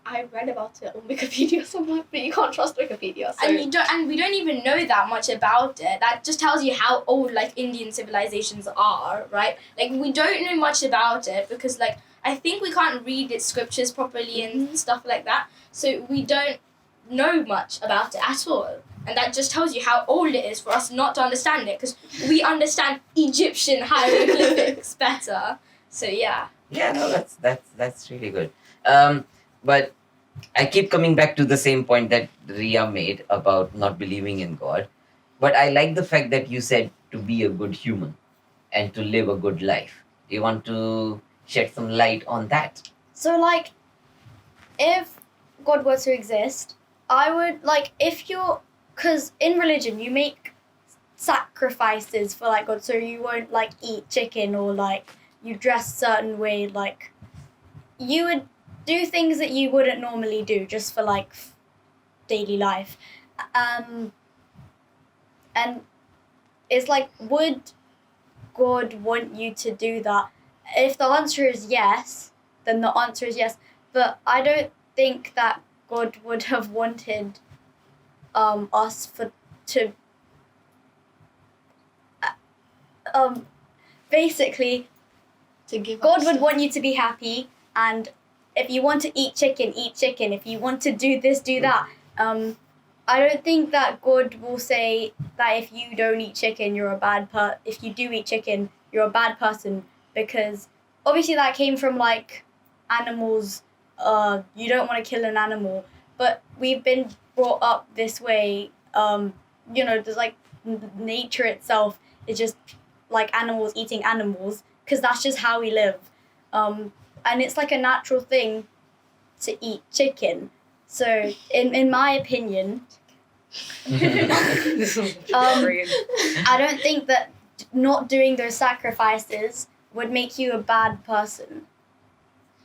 I read about it on Wikipedia somewhere, but you can't trust Wikipedia. So. And we don't even know that much about it. That just tells you how old like Indian civilizations are, right? Like we don't know much about it because like I think we can't read its scriptures properly and stuff like that. So we don't know much about it at all. And that just tells you how old it is for us not to understand it, because we understand Egyptian hieroglyphics better. So yeah. Yeah, no, that's really good. But I keep coming back to the same point that Ria made about not believing in God. But I like the fact that you said to be a good human and to live a good life. Do you want to shed some light on that? So, like, if God were to exist, I would, like, because in religion you make sacrifices for, like, God, so you won't, like, eat chicken or, like, you dress a certain way, like, you would do things that you wouldn't normally do just for like daily life, and it's like, would God want you to do that? If the answer is yes, then the answer is yes, but I don't think that God would have wanted us to basically, God would want you to be happy, and if you want to eat chicken, eat chicken. If you want to do this, do that. I don't think that God will say that if you don't eat chicken, you're a bad if you do eat chicken, you're a bad person, because obviously that came from like animals. You don't want to kill an animal, but we've been brought up this way. There's like nature itself is just like animals eating animals, because that's just how we live. And it's like a natural thing to eat chicken. So in my opinion, I don't think that not doing those sacrifices would make you a bad person.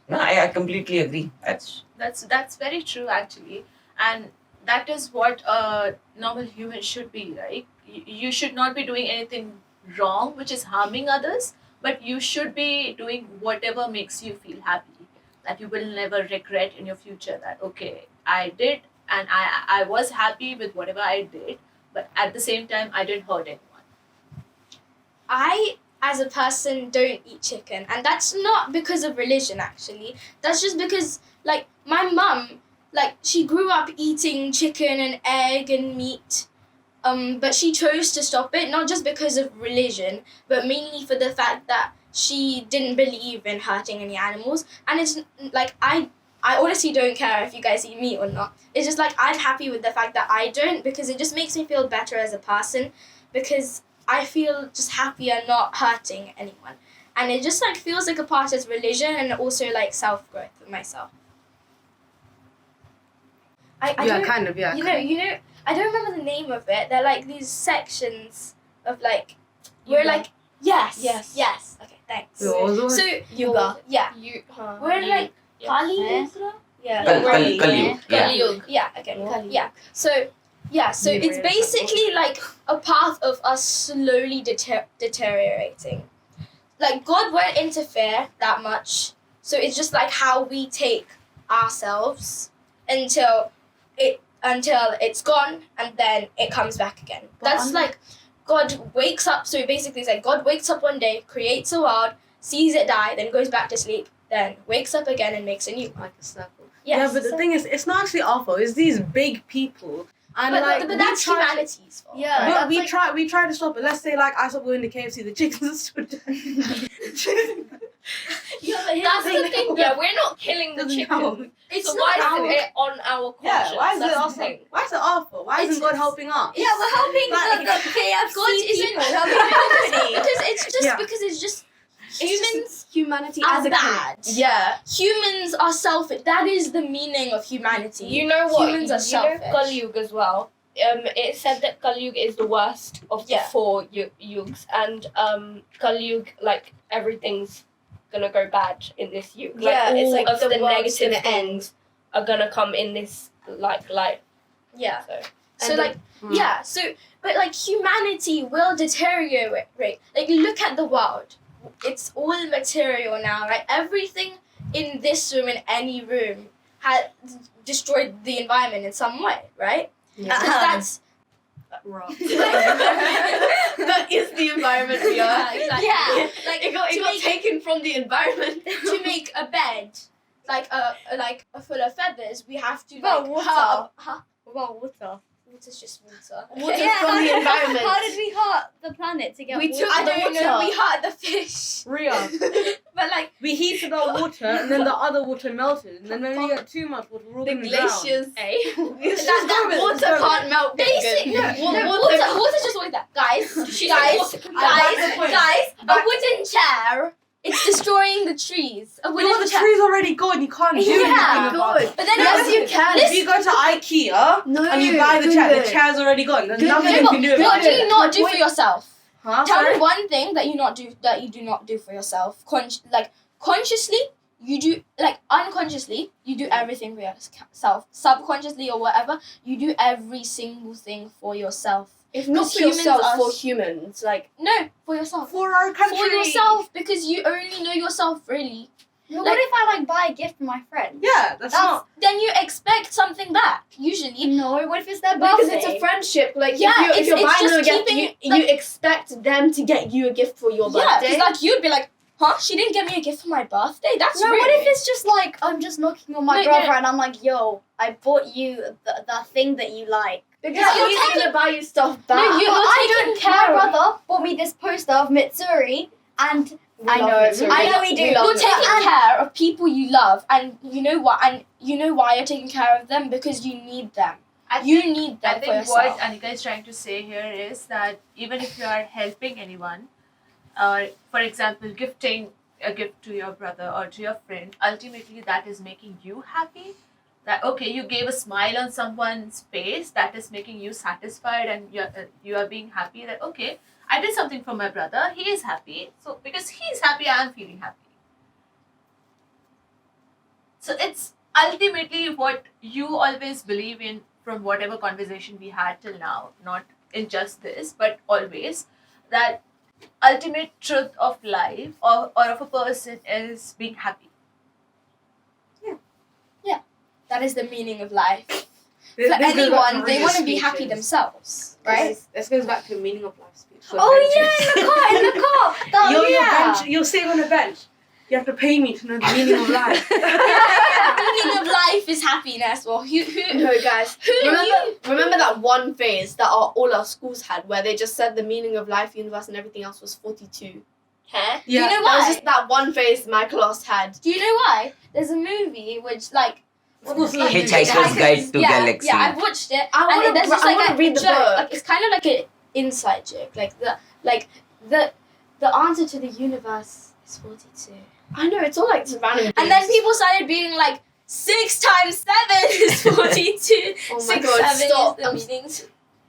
No, I completely agree. That's very true actually, and that is what a normal human should be, right? You should not be doing anything wrong which is harming others, but you should be doing whatever makes you feel happy, that you will never regret in your future that okay, I did and I was happy with whatever I did, but at the same time I didn't hurt anyone. I, as a person, don't eat chicken, and that's not because of religion actually. That's just because like my mum, like she grew up eating chicken and egg and meat, but she chose to stop it, not just because of religion, but mainly for the fact that she didn't believe in hurting any animals. And it's like I honestly don't care if you guys eat meat or not. It's just like I'm happy with the fact that I don't, because it just makes me feel better as a person, because I feel just happier not hurting anyone. And it just like feels like a part of religion and also like self-growth for myself. I kind of. You know, I don't remember the name of it. They're like these sections of like, we're like, yes. Okay, thanks. So, Yoga. yeah. We're like, Kali Yuga? Yeah. Kali Yuga. Kali Yuga. Yeah, okay. Yeah. So it's basically like a path of us slowly deteriorating. Like God won't interfere that much, so it's just like how we take ourselves until it's gone, and then it comes back again. That's like God wakes up. So basically, it's like God wakes up one day, creates a world, sees it die, then goes back to sleep, then wakes up again and makes a new one. Like a circle. Yes. Yeah, but the thing is, it's not actually our fault. It's these big people. And but that's humanity's fault. Yeah. But we try to stop it. Let's say like I stop going to KFC, the chickens are still dead. That's the thing. Yeah, we're not killing the chicken. It's So not why our is it on our conscience? Yeah, why is it That's the awful? thing. Why is it awful? Why isn't God helping us? Yeah, we're helping Like- the KFC God isn't people. Helping humanity. because it's just humans Humanity are as a bad. Yeah. Humans are selfish. That is the meaning of humanity. You know what? Humans are selfish. Kali Yuga as well. It said that Kali Yuga is the worst of the 4 yugs, and Kali Yuga, like everything's gonna go bad in this yuga. Yeah, like, it's all like of the the world's negative gonna end. things are gonna come in this life. Yeah. So So like yeah. So but like humanity will deteriorate. Like look at the world. It's all material now, right? Everything in this room, in any room, has destroyed the environment in some way, right? Yeah. Because that's That is the environment we are. exactly. Yeah. Like It got to make taken from the environment. to make a bed, like a full of feathers, we have to Well, like water. Huh? Well, water. Water's just water. Water's Yeah, from the environment. How did we hurt the planet to get We water? took I the don't know. water. We hurt the fish, Ria, but like we heated our water and then the other water melted. And then when we get too much water, we're all The gonna drown. glaciers. that Water can't melt. basic. No, Water. water's just like that, guys. She guys, said water. guys. A wooden chair. It's destroying the trees. A Well, wooden the chair. tree's already gone. You can't do anything about it. But then Yes, you can. If you go to IKEA No, and you buy the chair, the good. chair's already gone. There's Good. nothing you No, can do what about do it. you not do for yourself? Huh? Tell Sorry? me one thing that you do not do for yourself. Consciously, you do, like unconsciously, you do everything for yourself. Subconsciously or whatever, you do every single thing for yourself. If not Because for humans yourself, are for humans. Like, No, for yourself. For our country. For yourself, because you only know yourself really. No, what if I like buy a gift for my friend? Yeah, that's not. Then you expect something back. Usually, No, what if it's their Because birthday? it's a friendship. Like Yeah, if you're it's buying them a just gift, keeping, you expect them to get you a gift for your yeah, birthday. because like you'd be like, huh? She didn't get me a gift for my birthday. That's No, rude. what if it's just like I'm just knocking on my No, brother no. and I'm like, yo, I bought you the thing that you like. Because you're he's taking- gonna buy you stuff back. No, you're I taking don't. care My of. brother bought me this poster of Mitsuri, and We I love know, Mitsuri. I know we do. You're taking And- care of people you love, and you know what? And you know why you're taking care of them, because you need them. You need them I for think yourself. what Anika is trying to say here is that even if you are helping anyone, or for example, gifting a gift to your brother or to your friend, ultimately that is making you happy. That okay, you gave a smile on someone's face, that is making you satisfied, and you are being happy that okay, I did something for my brother, he is happy. So because he is happy, I am feeling happy. So it's ultimately what you always believe in from whatever conversation we had till now, not in just this, but always, that ultimate truth of life or of a person is being happy. That is the meaning of life. This For goes back to anyone, they Maria's want to be happy speeches. themselves, right? This goes back to meaning of life speech. So Oh benches. yeah, in the car. That, You're yeah. bench. You're sitting on a bench. You have to pay me to know the meaning of life. The meaning of life is happiness. Well, who No, guys. Who Remember that one phase that all our schools had, where they just said the meaning of life, universe, and everything else was 42. Huh? Yeah. Do you know That why? was just that one phase my class had. Do you know why? There's a movie which like. Hitchhiker's Guide to Galaxy. Yeah, I've watched it. I wanna- there's just I like wanna a read the joke. book. Like, it's kind of like an inside joke. The answer to the universe is 42. I know, it's all like random And then things. people started being like, 6 times 7 is 42. Oh my 6, God, 7 stop. is the meaning.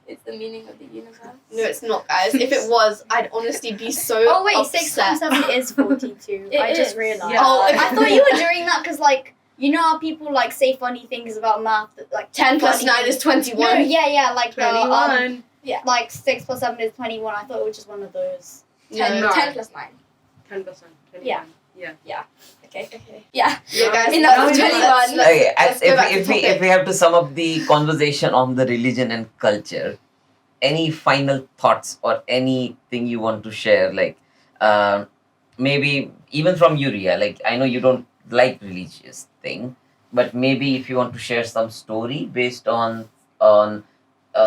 It's the meaning of the universe. No, it's not, guys. If it was, I'd honestly be so Oh wait, upset. 6 times 7 is 42. It I just is. realized. Yeah. Oh, I thought you were doing that because like you know how people like say funny things about math, that, like 10 plus funny 9 is 21. No, yeah, like the 21. like 6 plus 7 is 21. I thought it was just one of those. 10, No. 10 plus 9. 10%. 21. Yeah. Okay. Okay. Yeah. Yeah, guys. Enough now of we- 21. let's Okay, go back to if we topic. have to sum up the conversation on the religion and culture, any final thoughts or anything you want to share? Like, maybe even from you, Ria. Like, I know you don't like religious thing, but maybe if you want to share some story based on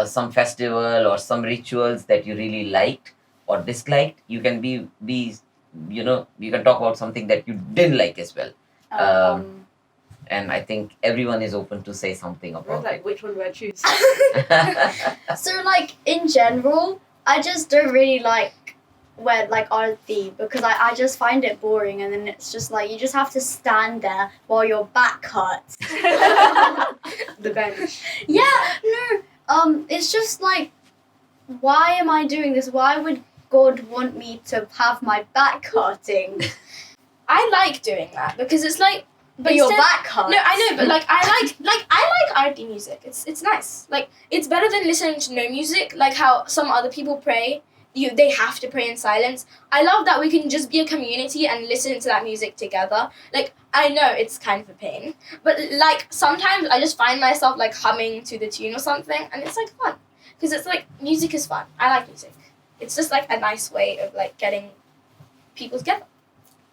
some festival or some rituals that you really liked or disliked, you can be you can talk about something that you didn't like as well. And I think everyone is open to say something I was about like, which one do I choose? it. So like in general, I just don't really like wear like arti because I just find it boring, and then it's just like you just have to stand there while your back hurts. The bench. Yeah, no. It's just like, why am I doing this? Why would God want me to have my back hurting? I like doing that because it's like. But your instead- back hurts. No, I know, but like I like arty music. It's nice. Like it's better than listening to no music. Like how some other people pray. They have to pray in silence. I love that we can just be a community and listen to that music together. Like I know it's kind of a pain, but like sometimes I just find myself like humming to the tune or something, and it's like fun because it's like music is fun. I like music. It's just like a nice way of like getting people together,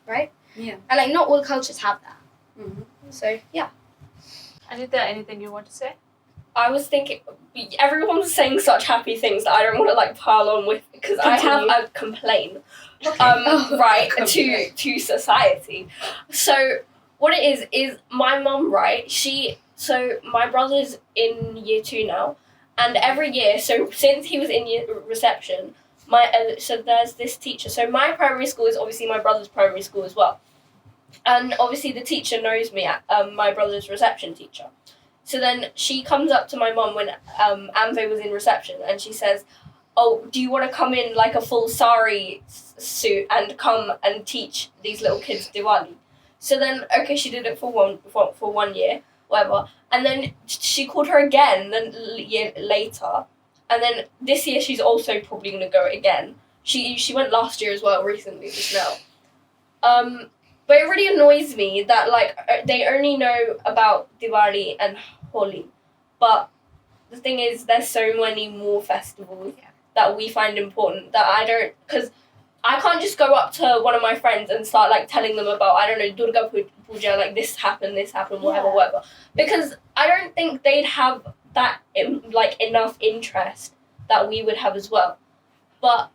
right? Yeah. And like not all cultures have that. Mm-hmm. So yeah. Anita, anything you want to say? I was thinking, everyone's saying such happy things that I don't want to like pile on with because I have a complaint, right, to society. So what it is my mum, right? So my brother's in year 2 now, and every year, so since he was in reception, so there's this teacher. So my primary school is obviously my brother's primary school as well, and obviously the teacher knows me, my brother's reception teacher. So then she comes up to my mum when Amve was in reception, and she says, "Oh, do you want to come in like a full sari suit and come and teach these little kids Diwali?" So then, okay, she did it for 1 year, whatever, and then she called her again then year later, and then this year she's also probably gonna go again. She went last year as well, recently, just now. But it really annoys me that like they only know about Diwali and Holi, but the thing is, there's so many more festivals that we find important that I don't, because I can't just go up to one of my friends and start like telling them about, I don't know, Durga Puja, like this happened, whatever, because I don't think they'd have that like enough interest that we would have as well. But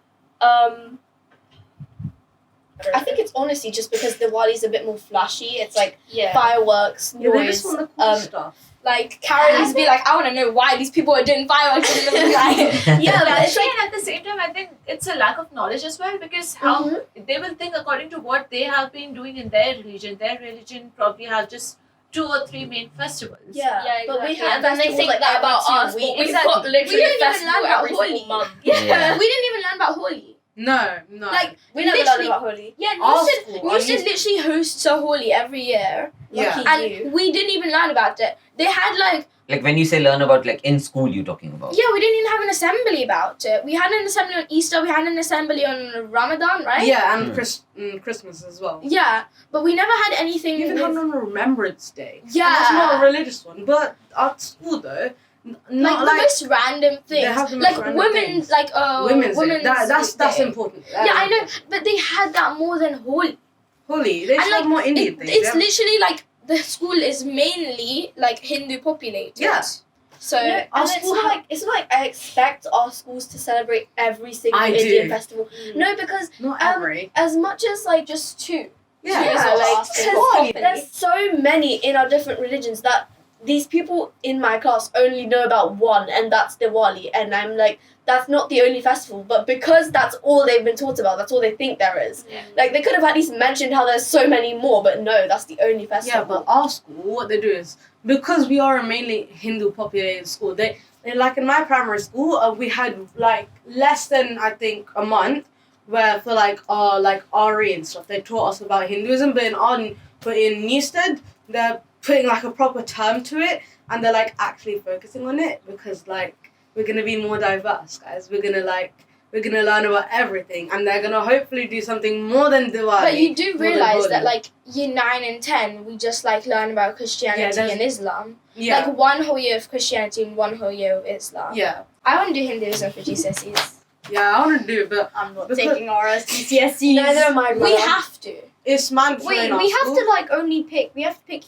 I think it's honestly just because Diwali's a bit more flashy. It's like yeah. fireworks, Yeah, they just noise. want the cool stuff. Like Karens be like, I want to know why these people are doing fireworks in the night. Yeah, but it's Actually, like and at the same time, I think it's a lack of knowledge as well, because how they will think according to what they have been doing in their religion. Their religion probably have just 2 or 3 main festivals. yeah, Yeah, but we exactly. have And then they festivals think like that about every 2 us. weeks. We've got literally We didn't a even festival learn about every Holi. single month. Yeah. We didn't even learn about Holi. No. Like We never learned literally- about Holi. Yeah, Our Newstead school, literally hosts a Holi every year, Yeah. and we didn't even learn about it. They had like, Like when you say learn about, like in school, you're talking about. yeah, we didn't even have an assembly about it. We had an assembly on Easter. We had an assembly on Ramadan, right? Yeah, and Christmas as well. Yeah, but we never had anything. You even with- had on Remembrance Day. Yeah. And that's not a religious one, but at school though, not like the most random things. They have the most like random women's, things. like Women's Day. women's That's Day. important. Yeah, I know, but they had that more than Holi. Holi, they And, should have like, more Indian things. It's They have- literally like the school is mainly like Hindu populated. Yeah. So No, Our and it's school not ha- like I expect our schools to celebrate every single I Indian do. festival. No, because Not um, every. as much as like just 2. Yeah. Yeah, like awesome. 'cause there's so many in our different religions that these people in my class only know about one, and that's Diwali. And I'm like, that's not the only festival, but because that's all they've been taught about, that's all they think there is. Yeah. Like they could have at least mentioned how there's so many more, but no, that's the only Yeah, festival. but our school, what they do is, because we are a mainly Hindu populated school, they like in my primary school, we had like less than I think a month where for like RE and stuff, they taught us about Hinduism, but in Newstead, they're putting like a proper term to it, and they're like actually focusing on it, because like we're gonna be more diverse, guys. We're gonna learn about everything, and they're gonna hopefully do something more than Diwali. but you do more than realize Holi. that like year 9 and 10 we just like learn about Christianity there's- and Islam. yeah, Like one whole year of Christianity and one whole year of Islam. yeah, I want to do Hinduism for GCSEs. yeah. I want to do it, but I'm not Because- taking RS GCSEs. Neither am I. We brother. have to. it's mandatory. Wait, in our we have school. to like only pick. We have to pick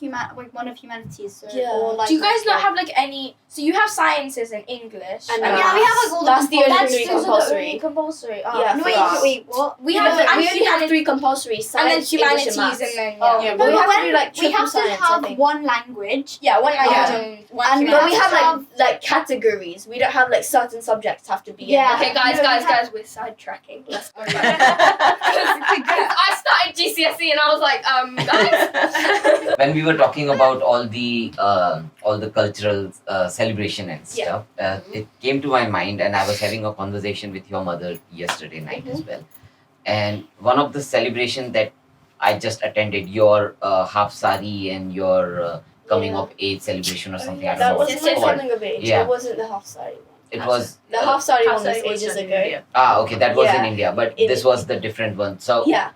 one of humanities. So, Yeah. Or, like, Do you guys not like- have like any? So you have sciences and English. And Yeah, maths. we have like all the That's the only That's three those are the compulsory. only compulsory. Oh, Yeah, No, for wait, us. wait, what? We No, have but and we only have human- 3 compulsory: and science, then humanities English, and maths. and then Oh, yeah. but we No, have to when do like we triple have to science, I have think. one language. Yeah, one language Yeah. and one And But we humanities. have like categories. We don't have like certain subjects have to be. Yeah. Okay, guys, No, we have- we're sidetracking. Let's go back. Because I started GCSE and I was like, guys. When we were talking about all the cultural celebration and stuff, it came to my mind, and I was having a conversation with your mother yesterday night as well. And one of the celebration that I just attended, your half sari and your coming of age celebration or something. I don't That know what was it's my called. coming of age. Yeah. It wasn't the half sari one. It was The half sari one was Half-sari was ages in ago. India. okay, that was in Yeah. India, but In- this was the different one. So Yeah.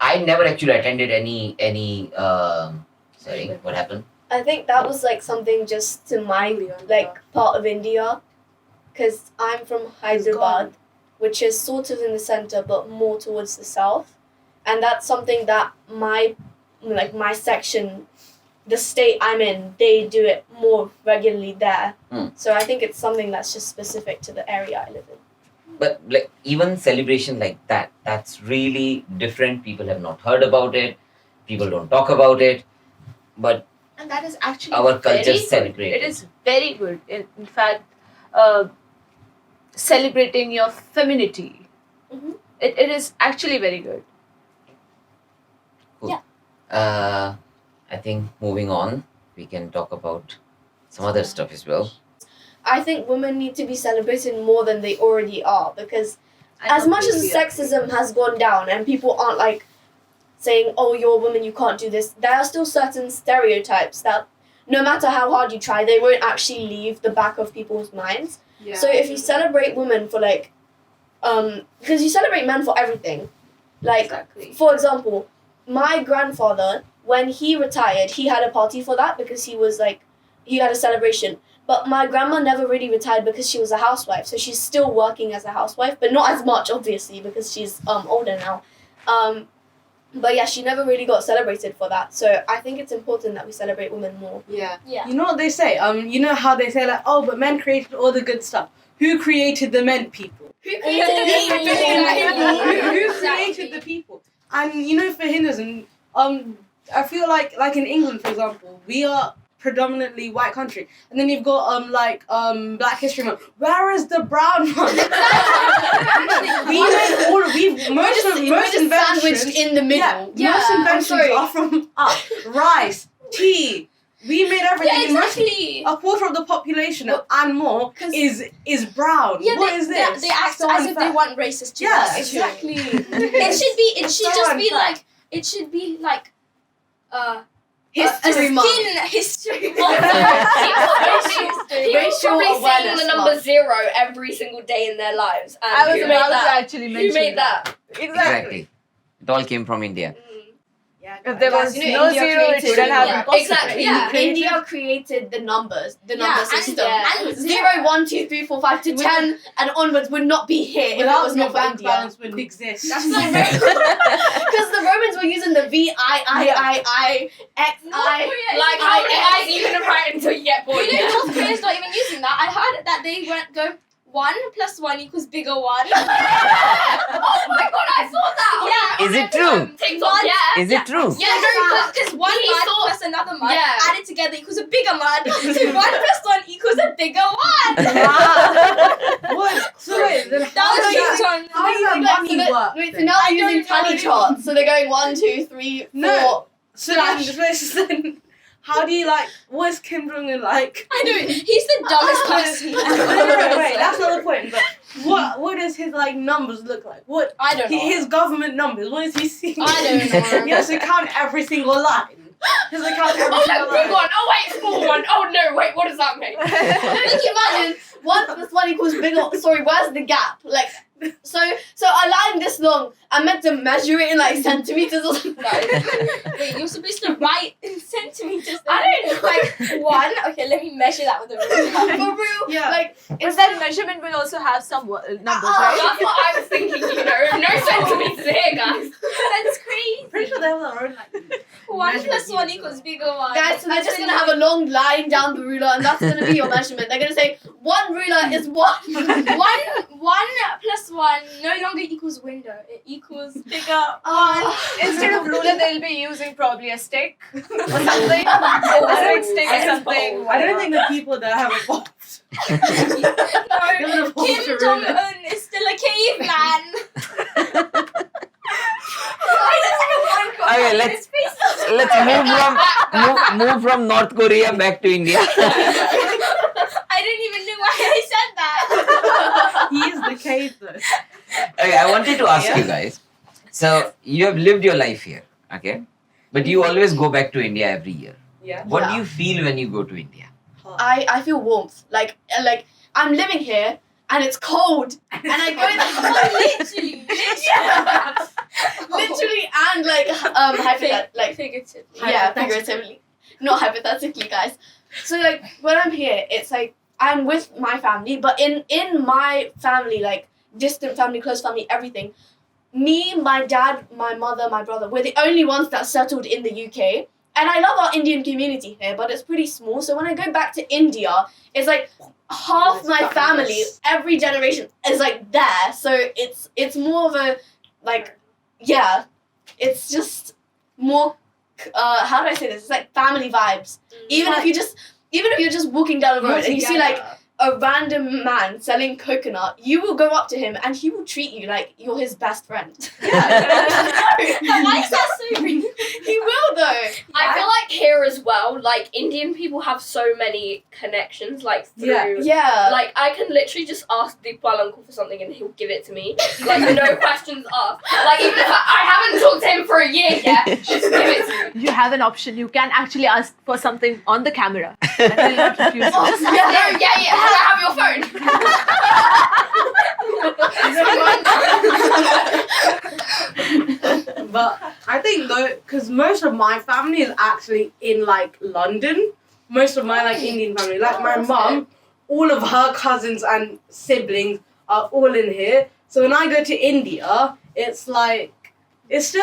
I never actually attended any. Sorry, what happened? I think that was like something just to my like part of India, because I'm from Hyderabad, which is sort of in the center but more towards the south, and that's something that my section, the state I'm in, they do it more regularly there. So I think it's something that's just specific to the area I live in. But like even celebration like that, that's really different. People have not heard about it. People don't talk about it. But And that is actually our culture very good. celebrated. It is very good. In fact, celebrating your femininity. Mhm. It is actually very good. I think moving on, we can talk about some other stuff as well. I think women need to be celebrated more than they already are, because I as much as completely agree. sexism has gone down and people aren't like saying, oh, you're a woman, you can't do this, there are still certain stereotypes that no matter how hard you try, they won't actually leave the back of people's minds. Yeah. So if you celebrate women for because you celebrate men for everything. Like, Exactly. for example, my grandfather, when he retired, he had a party for that because he was like, he had a celebration. But my grandma never really retired because she was a housewife. So she's still working as a housewife, but not as much, obviously, because she's older now. But yeah, she never really got celebrated for that. So I think it's important that we celebrate women more. Yeah. Yeah. You know what they say? You know how they say like, oh, but men created all the good stuff. Who created the men people? Who created the Who created the people? And you know, for Hinduism, I feel like in England, for example, we are predominantly white country, and then you've got Black History Month. Where is the brown one? Most inventions sandwiched in the middle. Yeah, most inventions are from us. Rice, tea. We made everything. Yeah, exactly. A quarter of the population and more is brown. Yeah, what is this? They act So as if they unfair. want racist to Yeah, us. exactly. It should So just be unfair. like, it should be like, History a month. skin history. People Racial probably saying awareness the number month. 0 every single day in their lives. And I was who made about to that? actually mention Who made that? Exactly. It all came from India. If there was You know, no India zero, it created- wouldn't have Yeah, been possible. exactly, yeah. India created the numbers, the number system. and 0, 1, 2, 3, 4, 5 to 10 and onwards would not be here if it Without was your not for bank India. balance wouldn't exist. That's not very because the Romans were using the V I X I. Like, how many eyes are you going to write until you get bored? You know, North Korea's not even using that. I heard that they go 1 + 1 equals bigger 1. Oh my god, I saw that! Yeah. Is it true? TikTok, yeah. Is it true? Yeah, no, because one He mud thought- plus another mud Yeah. added together equals a bigger mud. So 1 + 1 equals a bigger 1. What? So wait, then That how was does used that? on. How does that money work? Wait, so then? now I they're using don't know. tally charts. So they're going 1, 2, 3, 4. No. So Slash. then, how do you like? What is Kim Jong Un like? I know, he's the dumbest person. Wait, that's not the point. But what does his like numbers look like? What I don't know. his government numbers? What is he seeing? I don't know. He has to count every single line. He has to count every Oh, single look, big line. one. Oh, wait, small one. Oh, no, wait, what does that mean? Can you imagine 1 + 1 equals bigger? Sorry, where's the gap? Like, so a line this long, I'm meant to measure it in like centimeters or something. Wait, you're supposed to write in centimeters. I don't know. Like 1. Okay, let me measure that with a ruler. For real? Yeah. Like, But that measurement will also have some numbers, right? That's what I was thinking, you know. No centimeters here, guys. That's crazy. Pretty sure they have their own like. 1 measurement + 1 units. equals bigger 1. guys, so they're just gonna have a long line down the ruler, and that's gonna be your measurement. They're gonna say 1 ruler is 1. 1 + 1 no longer equals window. It equals bigger 1. Instead of ruler, they'll be using probably a stick or something. A big stick or something. I don't think the people that have evolved. No, Kim Jong Un is still a caveman. Okay, let's move from North Korea back to India. I didn't even know why I said that. He is the cave though. Okay, I wanted to ask you guys. So you have lived your life here, okay? But you always go back to India every year. Yeah. What do you feel when you go to India? I feel warmth. Like I'm living here and it's cold, and I go Literally. literally and like Figuratively. yeah, figuratively, not hypothetically, guys. So like when I'm here, it's like I'm with my family, but in my family, like distant family, close family, everything. Me, my dad, my mother, my brother, we're the only ones that settled in the UK. And I love our Indian community here, but it's pretty small. So when I go back to India, it's like half my family, every generation is like there. So it's more of a like, yeah, it's just more. How do I say this? It's like family vibes. Even if you're just walking down the road and you see like a random man selling coconut, you will go up to him and he will treat you like you're his best friend. Why is that so rude? He will though. I feel like here as well, like Indian people have so many connections, like through. Yeah. Like I can literally just ask Digpal uncle for something and he'll give it to me. Like no questions asked. Like even if I haven't talked to him for a year yet, just give it to me. You have an option. You can actually ask for something on the camera. And they'll not refuse you. No, yeah. Can I have your phone? But I think though, because most of my family is actually in like London. Most of my like Indian family, like my mum, all of her cousins and siblings are all in here. So when I go to India, it's like, it's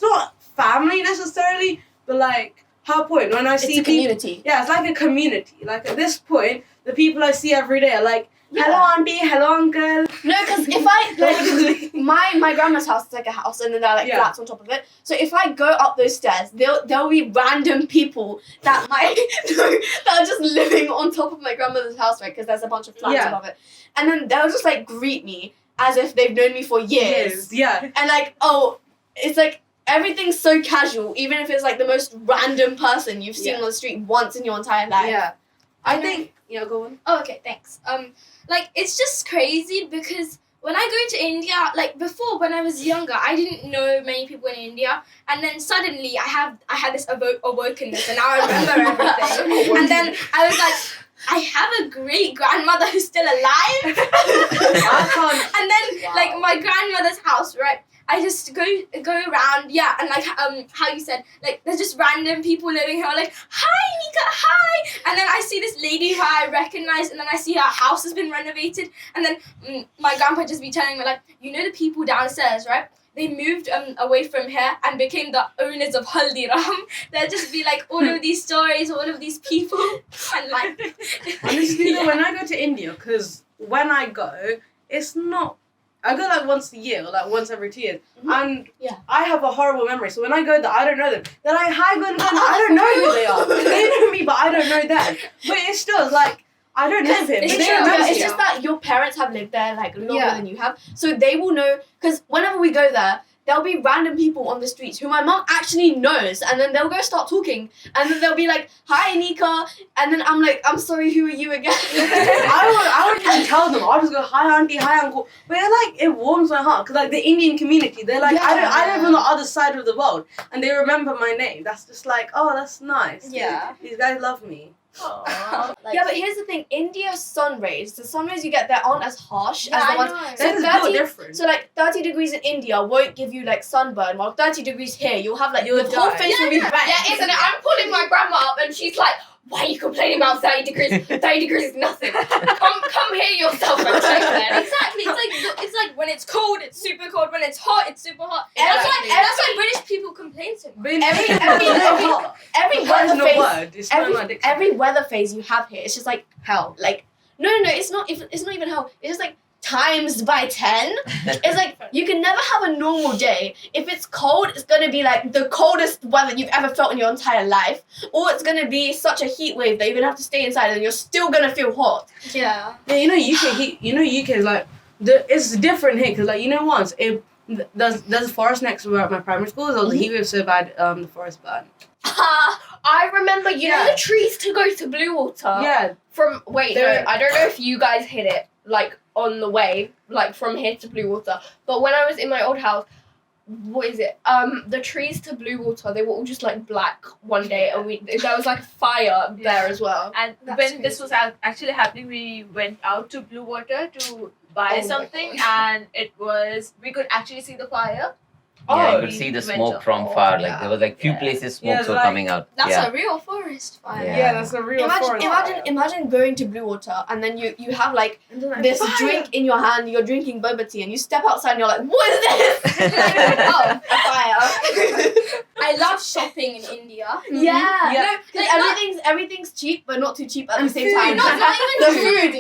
not family necessarily, but like her point. When I see It's a community. yeah, it's like a community. Like at this point, the people I see every day are like, hello auntie, hello uncle. No, because if I like my grandma's house is like a house, and then there are like flats on top of it. So if I go up those stairs, there'll be random people that that are just living on top of my grandmother's house, right? Because there's a bunch of flats above it, and then they'll just like greet me as if they've known me for years. Yeah. And like, it's like everything's so casual, even if it's like the most random person you've seen on the street once in your entire life. Yeah. I think go on. Oh, okay, thanks. Like, it's just crazy because when I go to India, like before when I was younger, I didn't know many people in India, and then suddenly I had this awokenness, and now I remember everything. And then I was like, I have a great grandmother who's still alive. And then like my grandmother's house, right? I just go around, and like how you said, like there's just random people living here, like, hi Nika, hi, and then I see this lady who I recognize, and then I see her house has been renovated, and then my grandpa just be telling me like, you know the people downstairs, right? They moved away from here and became the owners of Haldiram. There'll just be like all of these stories, all of these people, and like. Honestly, when I go to India, because when I go, it's not. I go like once a year or like once every 2 years, and I have a horrible memory. So when I go there, I don't know them. They're like, hi, Gwen, I don't know who they are. They know me, but I don't know them. But it's still like, I don't know him. It's just that your parents have lived there like longer than you have, so they will know. Because whenever we go there, there'll be random people on the streets who my mom actually knows, and then they'll go start talking, and then they'll be like, hi Nika, and then I'm like, I'm sorry, who are you again? I would even tell them. I'll just go, hi auntie, hi uncle. But it warms my heart, because like the Indian community, they're like, I live on the other side of the world, and they remember my name. That's just like, oh, that's nice. Yeah. These guys love me. But here's the thing, India's sun rays, the sun rays you get there aren't as harsh as the ones. So different. So like 30 degrees in India won't give you like sunburn, while 30 degrees here you'll have like You'll the whole die. face will be red. Yeah, isn't it? I'm pulling my grandma up, and she's like, why are you complaining about 30 degrees? 30 degrees is nothing. Come here yourself and check that. Exactly. It's like when it's cold, it's super cold. When it's hot, it's super hot. Exactly. That's why British people complain so much. Every weather phase you have here, it's just like hell. Like no, it's not even hell. It's just like times by 10. It's like you can never have a normal day. If it's cold, it's gonna be like the coldest weather you've ever felt in your entire life, or it's gonna be such a heat wave that you're gonna have to stay inside and you're still gonna feel hot. Yeah. UK is like it's different here, because like once there's a forest next to where my primary school is. There was a heat wave so bad the forest burned. I remember, you know the trees to go to Blue Water? Yeah. I don't know if you guys hit it, like, on the way, like, from here to Blue Water. But when I was in my old house, what is it? The trees to Blue Water, they were all just, like, black one day. And there was, like, fire there as well. And when this was actually happening, we went out to Blue Water to buy something, and we could actually see the fire. Yeah, you could see the smoke from far. Like there was like few places smokes were coming out. That's a real forest fire. Yeah, that's a real forest fire. Imagine going to Blue Water and then you have like this drink in your hand, you're drinking boba tea, and you step outside and you're like, what is this? Oh, a fire. I love shopping in India. Yeah. No, everything's cheap, but not too cheap at the same time. Not even the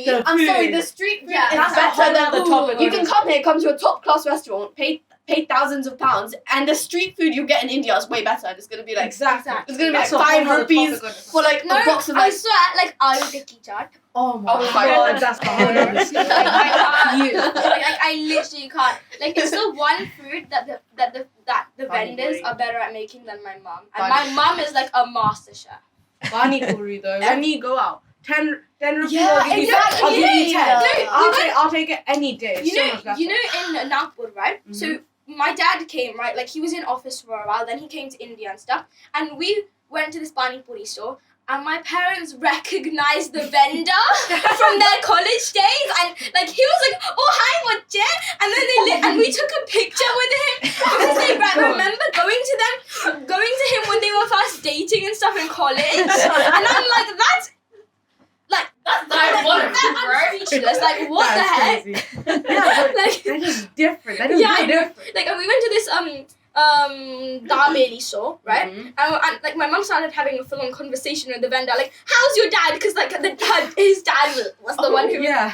food. I'm sorry, the street food is that's better than the top. You can come to a top class restaurant, pay thousands of pounds, and the street food you get in India is way better. It's gonna be like exactly. It's gonna be like 5 rupees for like a box of like. I swear, like aloo tikki chaat. Oh my god, that's the whole other story. I literally can't. Like it's the one food that the vendors are better at making than my mom. And my mom is like a master chef. Pani puri though. When you go out, 10 rupees. Yeah, I'll give you 10. I'll take it any day. You know in Nagpur, right? Mm-hmm. So my dad came, right? Like he was in office for a while. Then he came to India and stuff. And we went to this pani puri store. and my parents recognized the vendor from their college days, and like he was like, "Oh hi, Moche," and then and we took a picture with him because they remember going to him when they were first dating and stuff in college, and I'm like, that's speechless. Like, what the heck? Yeah, like, they're just different. They're just very different. Like, we went to this Dabeli show, right? And like my mom started having a full-on conversation with the vendor, like, "How's your dad?" Because like his dad was the one who. Yeah.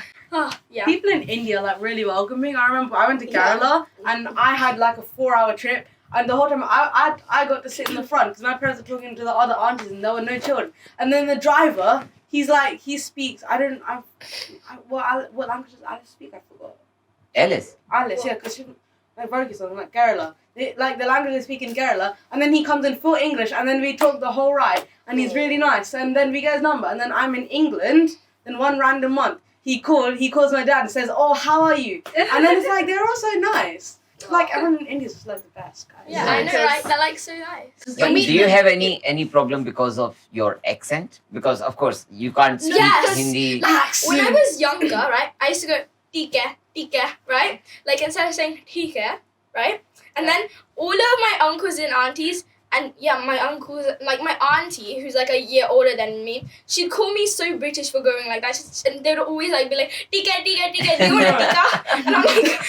Yeah. People in India like really welcoming. I remember I went to Kerala and I had like a 4-hour trip, and the whole time I got to sit in the front because my parents were talking to the other aunties and there were no children. And then the driver, he speaks. What language does Alice speak? I forgot. Alice. Alice, yeah, because she's like Varghese or like Kerala. Like the language they speak in Kerala, and then he comes in full English, and then we talk the whole ride, and he's really nice, and then we get his number, and then I'm in England, then one random month, he calls my dad and says, "Oh, how are you?" And then it's like, they're all so nice. Like, everyone in India is just like the best, guys. Yeah, I know, right? They're like so nice. But do you have any problem because of your accent? Because of course you can't speak Hindi. Like, when I was younger, right, I used to go tika, right? Like instead of saying tika, right? And then all of my uncles and aunties, and my uncles, like my auntie, who's like a year older than me, she'd call me so British for going like that. And they would always like be like, tika, do you want a tika? And I'm like,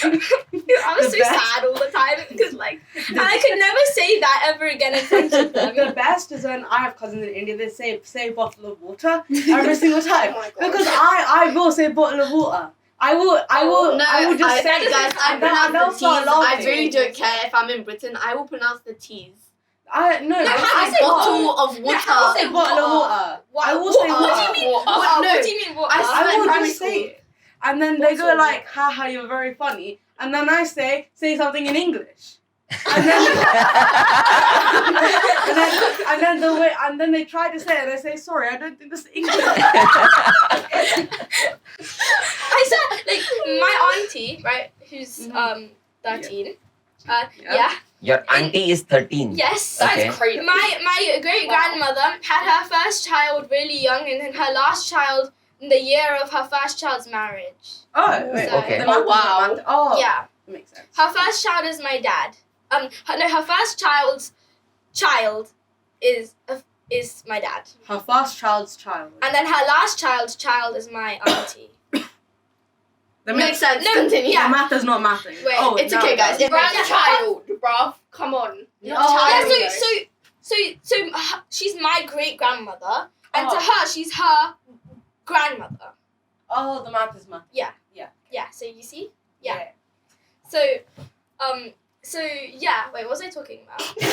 I was so sad all the time because like, and I could never say that ever again in front of them. The best is when I have cousins in India, they say bottle of water every single time. Because I will say bottle of water. I will just say it. Guys, I pronounce the T's. I really don't care if I'm in Britain. I will pronounce the T's. I say bottle of water. I will say bottle of water. I will say water. What do you mean water? I will just say it. And then they go like, "Haha, you're very funny." And then I say something in English. And then they try to say it and I say, "Sorry, I don't think this is English." I said, like, my auntie, right, who's 13. Your auntie is 13. Yes, Okay. that's crazy. My great grandmother had her first child really young, and then her last child in the year of her first child's marriage. Oh, wait, okay. Wow. Oh, Yeah, makes sense. her first child is my dad. Her first child's child is my dad, Her first child's child. and then her last child's child is my auntie. Makes sense. No, Continue. yeah. The math is not mathing. Wait, It's okay, guys. It makes sense. Grandchild, bruv. Come on. Yeah, so she's my great grandmother, and to her she's her grandmother. Oh, the math is math. Yeah. So you see. Yeah. So wait, what was I talking about? We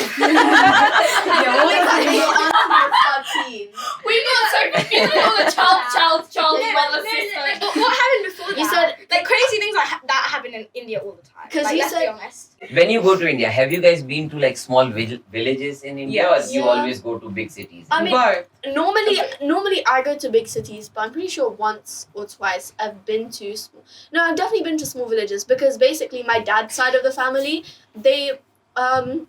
got so confused with all the child, mother, sister. What happened before that? You said like crazy things like that happen in India all the time. 'Cause like, you let's be said- honest. When you go to India, have you guys been to like small villages in India, Yes. or you Yeah. always go to big cities? I mean, Both. normally I go to big cities, but I'm pretty sure once or twice I've been to small. No, I've definitely been to small villages because basically my dad's side of the family, they know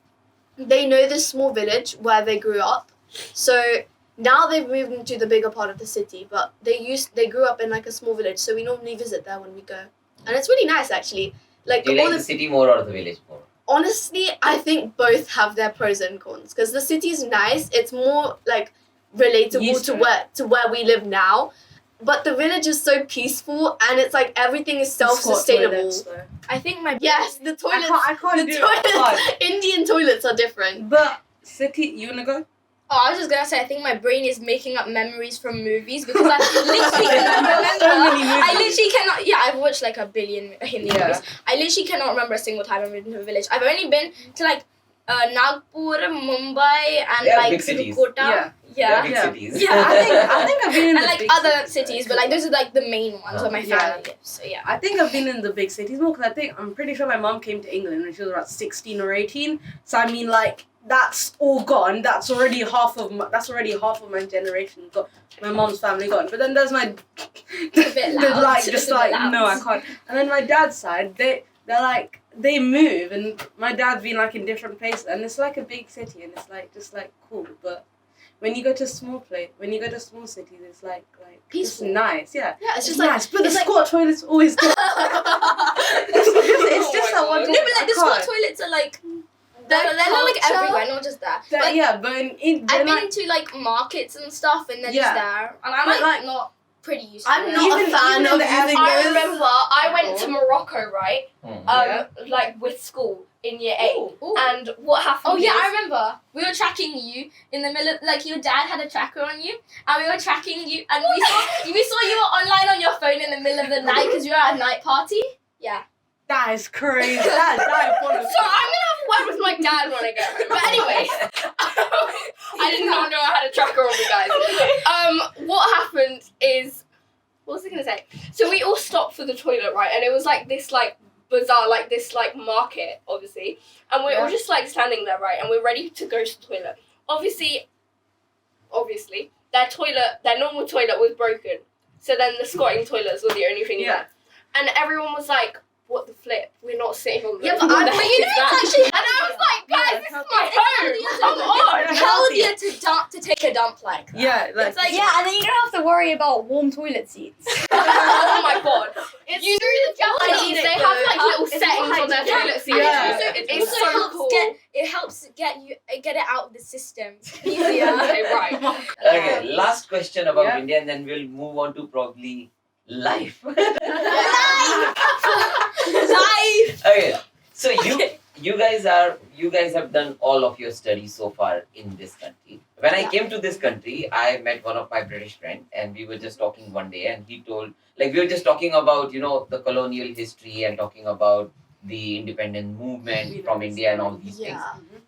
this small village where they grew up. So now they've moved into the bigger part of the city, but they grew up in like a small village, so we normally visit there when we go, and it's really nice actually. Like Do you all like the city more or the village more? honestly, I think both have their pros and cons because the city's nice. It's more like relatable Used to to where we live now, but the village is so peaceful and it's like everything is self-sustainable. I think my Yes, the toilets. I can't the do toilets. it. Indian toilets are different. But city, you wanna go? Oh, I was just gonna say, I think my brain is making up memories from movies because I literally cannot remember. So many movies. I literally cannot. Yeah, I've watched like a billion Hindi Yeah. movies. I literally cannot remember a single time I've been to a village. I've only been to like Nagpur, Mumbai, and Yeah, like big cities. Kota. Yeah, big Yeah. cities. Yeah. I think I've been in And the like big other cities, but like those are like the main ones where my Yeah. family lives. So yeah. I think I've been in the big cities more because I'm pretty sure my mom came to England when she was about 16 or 18. So I mean, like that's all gone. That's already half of my generation got. My mom's family gone. But then there's my It's a bit loud. like It's just a bit like loud. no, I can't. And then my dad's side, they're like they move, and my dad's been like in different places, and it's like a big city, and it's like just like cool, but. when you go to small cities, it's like Peaceful. It's nice, yeah. Yeah, it's just nice, but the it's like- squat toilet's always there. it's just that one. No, but like the squat toilets are like they're not like culture. everywhere, not just that. That, Like, yeah, but I've been to like markets and stuff, and they're just there, and I'm But, like not pretty used to I'm it. not a fan even of in the using Africa- I those. remember I went to Morocco, right? Yeah. Like with school in year 8. Ooh. And what happened? Oh yeah, is- I remember. We were tracking you in the middle. Like your dad had a tracker on you, and we were tracking you, and we saw you were online on your phone in the middle of the night because you were at a night party. Yeah. That is crazy. That is diabolical. So I'm gonna have a word with my dad when I get home. But anyways, I did not know I had a tracker on me, guys. What happened is, what was I gonna say? So we all stopped for the toilet, right? And it was like this, like bazaar, like this, like market, obviously. And we're all just like standing there, right? And we're ready to go to the toilet. Obviously, their normal toilet was broken. So then the squatting toilets were the only thing there. And everyone was like, what the flip? We're not sitting on the Yeah, but what the but heck you is know that? it's actually And I was like, guys, this is my home. Come on. It's healthier to take a dump like that. Yeah, like, It's like Yeah, and then you don't have to worry about warm toilet seats. Oh my god. You know the Japanese, hygienic they have like though. little It's settings more on their hygienic. toilet seats. Yeah. It It's also so helps cool. get it out of the system. Okay, right. Okay, last question about Yeah. India, and then we'll move on to probably life. Life. Okay, so you guys have done all of your studies so far in this country. When I came to this country, I met one of my British friends, and we were just talking one day, and he told, like, we were just talking about the colonial history and talking about the independent movement from India and all these things.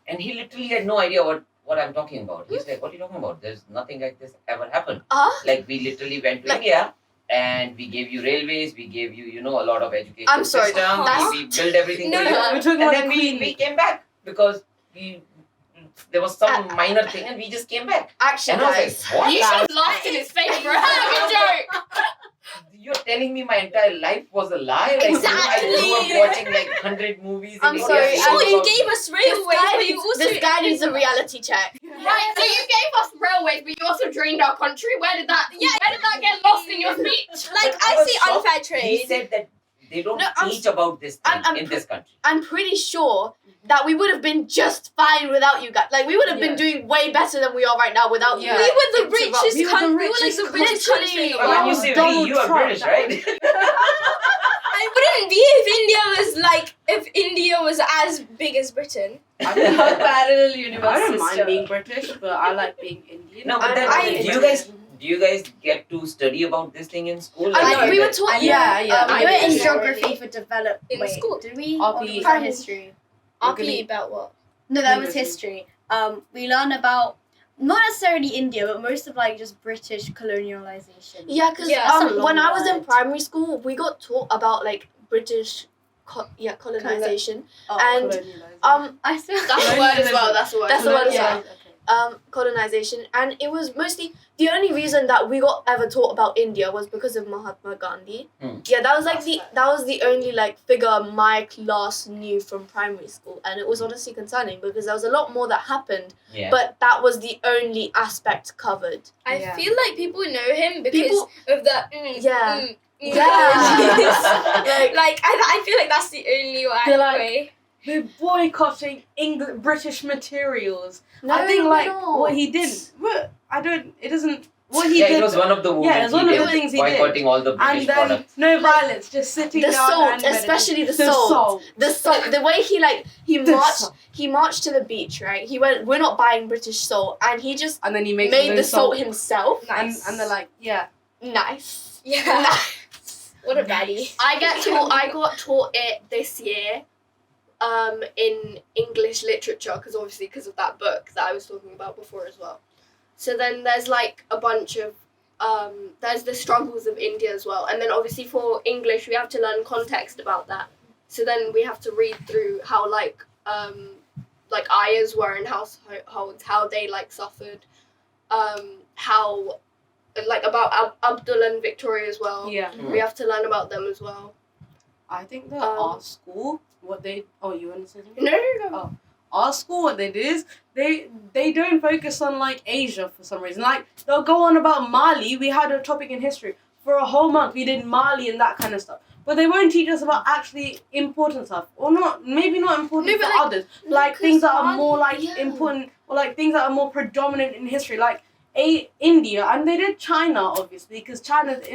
And he literally had no idea what I'm talking about. He's like, what are you talking about? There's nothing like this ever happened. Like, we literally went to India, and we gave you railways, we gave you, a lot of education I'm sorry, system, that's- we built everything No, for you. we're talking And about then the we Queen. came back because there was some minor thing, and we just came back. Actually, And I was guys, like, what? You should have laughed in his face, bro. Good joke. You're telling me my entire life was a lie? Like, Exactly. I grew up watching like 100 movies in I'm India. sorry, Sure, Sure, you gave us railways, but you also this guy needs a reality check. Right, so you gave us railways, but you also drained our country. Where did that get lost in your speech? like But I I was see shocked. unfair He trade. said that they don't No, I'm- teach about this thing I'm in this country. I'm pretty sure that we would have been just fine without you guys. Like, we would have been doing way better than we are right now without you. Yeah. We were the Interrupt. richest We were the country. We were like richest the richest country. country. And when you say Donald we, you are Trump. British, right? I wouldn't be if India was as big as Britain. A parallel universe I don't mind system. being British, but I like being Indian. No, but then I- do you guys get to study about this thing in school? I Like, know, we were that- taught. Yeah, yeah. We were in did. geography for development. In school. Did we? RPE. Or was that history? RPE about what? No, that was Hinduism. history. We learned about not necessarily India, but most of like just British colonialization. Yeah, because Yeah, that's a when long I was in word. primary school, we got taught about like British, colonization. Oh, and Colonialism. I still. That's a word as well. That's a word. That's the word as Yeah. well. Colonization, and it was mostly the only reason that we got ever taught about India was because of Mahatma Gandhi. Yeah, that was like that was the only like figure my class knew from primary school, and it was honestly concerning because there was a lot more that happened, Yeah. but that was the only aspect covered. I Yeah. feel like people know him because People- of the Yeah. Yeah. Like- like I feel like that's the only They're like- way. They're boycotting British materials. No, I think we're like not. what he did. It isn't. What he Yeah, did. it was one of the movements it was one of the things he did. boycotting all the British And then products. no violence, just sitting The down salt, and meditating. especially the The salt. salt. The salt, the way he The marched, salt. he marched to the beach, right? He went, we're not buying British salt, and he just And then he makes made his the own salt himself. And they're like, yeah. Nice. Yeah. What a baddie. I got taught it this year, in English literature, because of that book that I was talking about before as well. So then there's like a bunch of there's the struggles of India as well, and then obviously for English we have to learn context about that. So then we have to read through how like ayahs were and how they like suffered, how like about Abdul and Victoria as well. Yeah. We have to learn about them as well. I think that our school, what they... Oh, you want to say something? No. our school, what they do is they don't focus on like Asia for some reason. Like they'll go on about Mali. We had a topic in history for a whole month. We did Mali and that kind of stuff. But they won't teach us about actually important stuff, or not. Maybe not important for others. Like things that are more like important, or like things that are more predominant in history, like India, and they did China obviously because China is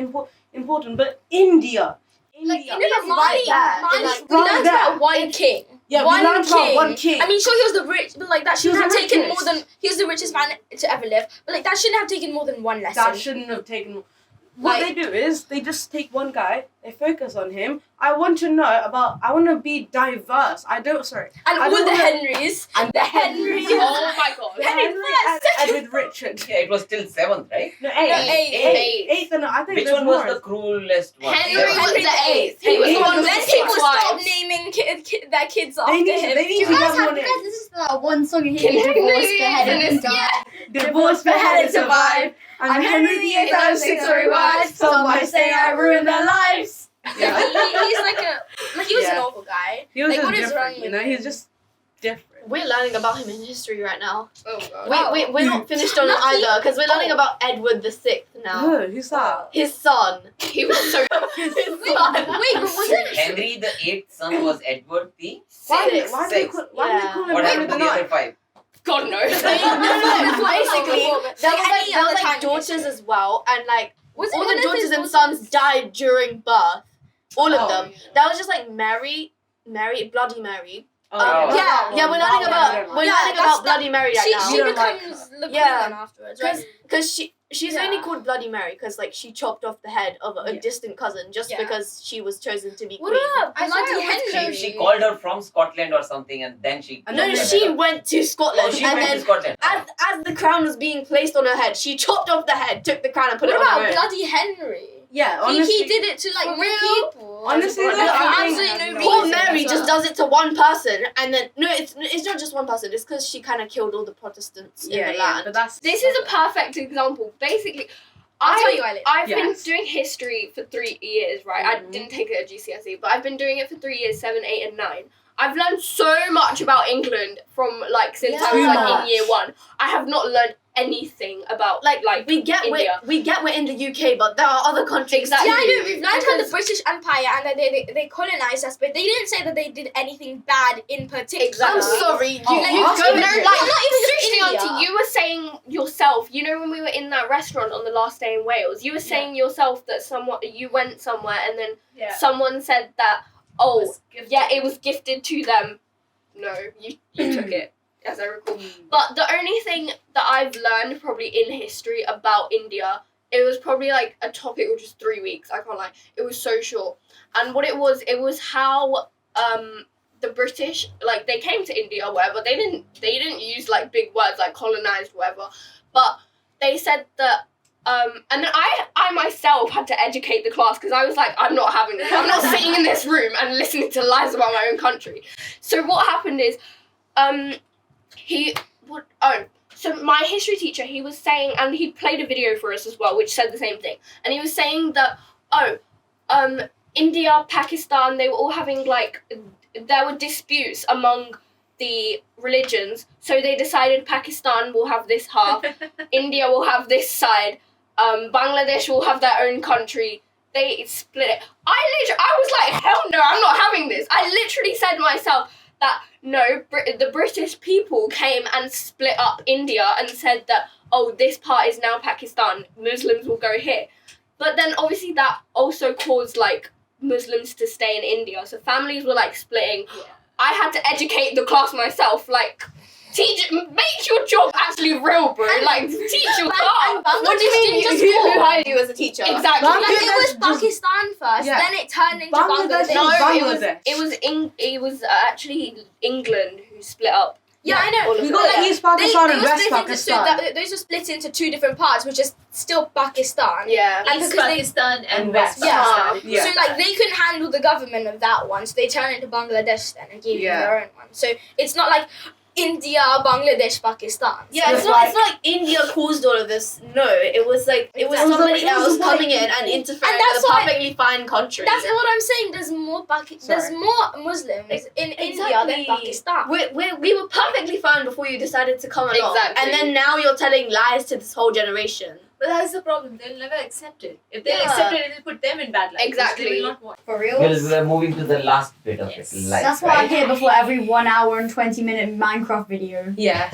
important. But India. Like India. Mali, we learned about one king. Yeah, we learned about one king. I mean, sure, he was the rich, but like that shouldn't have taken more than. He was the richest man to ever live, but like that shouldn't have taken more than one lesson. That shouldn't have taken. What they do is they just take one guy, they focus on him. I want to be diverse. And all the Henrys. Oh my god. Henry and Richard. Yeah, it was still 7th, right? No, 8th. 8th, and I think Which there's one more. was the cruelest one? Henry was the 8th. He was He the one was with Let the people 6 stop wives. naming their kids after They need him. to You get guys one have in. this is the one song you King hear, Divorce, Henry Beheaded, is and in Died. Divorce, beheaded, survive. I'm Henry VIII out of 6 wives. Some might say I ruined their lives. Yeah. He was an awful guy. He was Like, just what is different, wrong you with know? him? He's just different. We're learning about him in history right now. Oh god. We're not finished on it either because we're learning about Edward VI now. Oh, who's that? His son. He was so His son. Wait, but wasn't Henry the 8th son was Edward the Why do Six. they call him What Henry happened the to the other Ninth? 5? God knows. Basically, there any other was like time in daughters history. as well, and like Was all one the of his daughters and sons died during birth. All of them. That was just like Mary, Bloody Mary. Yeah, we're learning about Bloody Mary right now. She You don't like becomes the queen Yeah. then afterwards, right? Because she's only called Bloody Mary because like she chopped off the head of a Yeah. distant cousin just because she was chosen to be What queen. about Bloody Henry? She called her from Scotland or something, and then she. No, she went to Scotland Oh, she and went then to Scotland. as the crown was being placed on her head, she chopped off the head, took the crown and put What it on about her head. Bloody Henry? Yeah, honestly. He did it to like For more real? people. Honestly, Like, though, for I think- absolutely no Poor reason Mary as just well. does it to one person, and then no, it's not just one person. It's because she kind of killed all the Protestants in the land. but that's This is a perfect example. Basically, I'll tell you why later. I've been Yes. doing history for 3 years, right? I didn't take it at GCSE, but I've been doing it for 3 years, 7, 8, and 9. I've learned so much about England from like since I was Too like much. in year 1. I have not learned anything about like we get India. we're in the UK, but there are other countries. Exactly. Yeah, I know. We've learned how the Because- British Empire and that they colonized us, but they didn't say that they did anything bad in particular. Exactly. I'm sorry, you Oh, go awesome. and No, like like, not even just Shristy India. auntie, you were saying yourself, you know when we were in that restaurant on the last day in Wales, you were saying yourself that you went somewhere and then someone said that, it was gifted to them. No, you took it, as I recall. But the only thing that I've learned probably in history about India, it was probably like a topic of just 3 weeks, I can't lie. It was so short. And what it was how the British, like, they came to India or whatever. They didn't use like big words like colonized or whatever. But they said that and then I myself had to educate the class because I was like, I'm not having this. I'm not sitting in this room and listening to lies about my own country. So what happened is, so my history teacher, he was saying, and he played a video for us as well, which said the same thing. And he was saying that, India, Pakistan, they were all having like, there were disputes among the religions. So they decided Pakistan will have this half, India will have this side, Bangladesh will have their own country. They split it. I was like, hell no, I'm not having this. I literally said myself that no, the British people came and split up India and said that, this part is now Pakistan, Muslims will go here. But then obviously that also caused like Muslims to stay in India. So families were like splitting. Yeah. I had to educate the class myself, like, make your job actually real, bro. Like, teach your class. what do you mean? Who hired you as a teacher? Exactly. Like, it was Pakistan first, then it turned into Bangladesh. No, it was actually England who split up. Yeah, I know. We got East Pakistan and West Pakistan. Those were split into 2 different parts, which is still Pakistan. Yeah. And East because Pakistan and West West Pakistan. Yeah. So like they couldn't handle the government of that one, so they turned it into Bangladesh then and gave them their own one. So it's not like India, Bangladesh, Pakistan. Yeah, it's not like India caused all of this. No, it was like it was somebody else coming in and interfering with a perfectly fine country. That's what I'm saying. There's more Muslims in India than Pakistan. We were perfectly fine before you decided to come along. Exactly. And then now you're telling lies to this whole generation. But that's the problem. They'll never accept it. If they accept it, it'll put them in bad light. Exactly. They will not want. For real. Well, we're moving to the last bit of it. Life, That's why I'm right? here before every 1 hour and 20-minute Minecraft video. Yeah.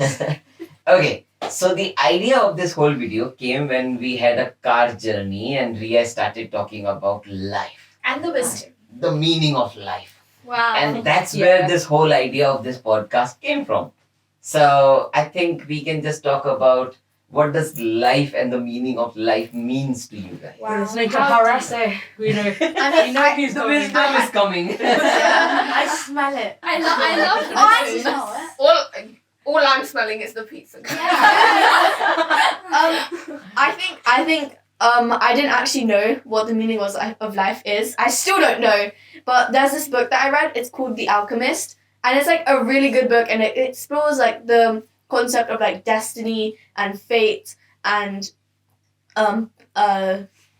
Okay, so the idea of this whole video came when we had a car journey and Ria started talking about life, And the wisdom. the meaning of life. Wow. And that's where this whole idea of this podcast came from. So I think we can just talk about what does life and the meaning of life means to you guys. Wow. It's like a harassing. We know. I know he's The coming. wisdom is coming. I smell it. I love Oh, I smell it. All I'm smelling is the pizza. I think I didn't actually know what the meaning was of life is. I still don't know. But there's this book that I read. It's called The Alchemist, and it's like a really good book, and it explores like the concept of like destiny and fate and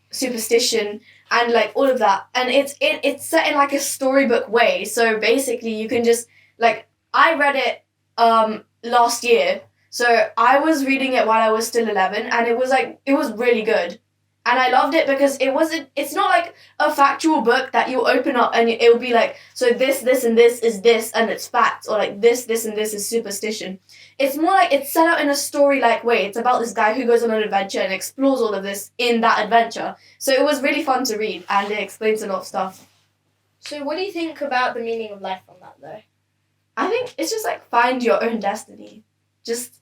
superstition and like all of that. And it's set in like a storybook way. So basically, you can just like I read it last year. So I was reading it while I was still 11, and it was really good. And I loved it because it's not like a factual book that you'll open up and it'll be like, so this, and this is this, and it's facts, or like this, and this is superstition. It's more like it's set out in a story-like way. It's about this guy who goes on an adventure and explores all of this in that adventure. So it was really fun to read, and it explains a lot of stuff. So what do you think about the meaning of life from that though? I think it's just like find your own destiny. Just,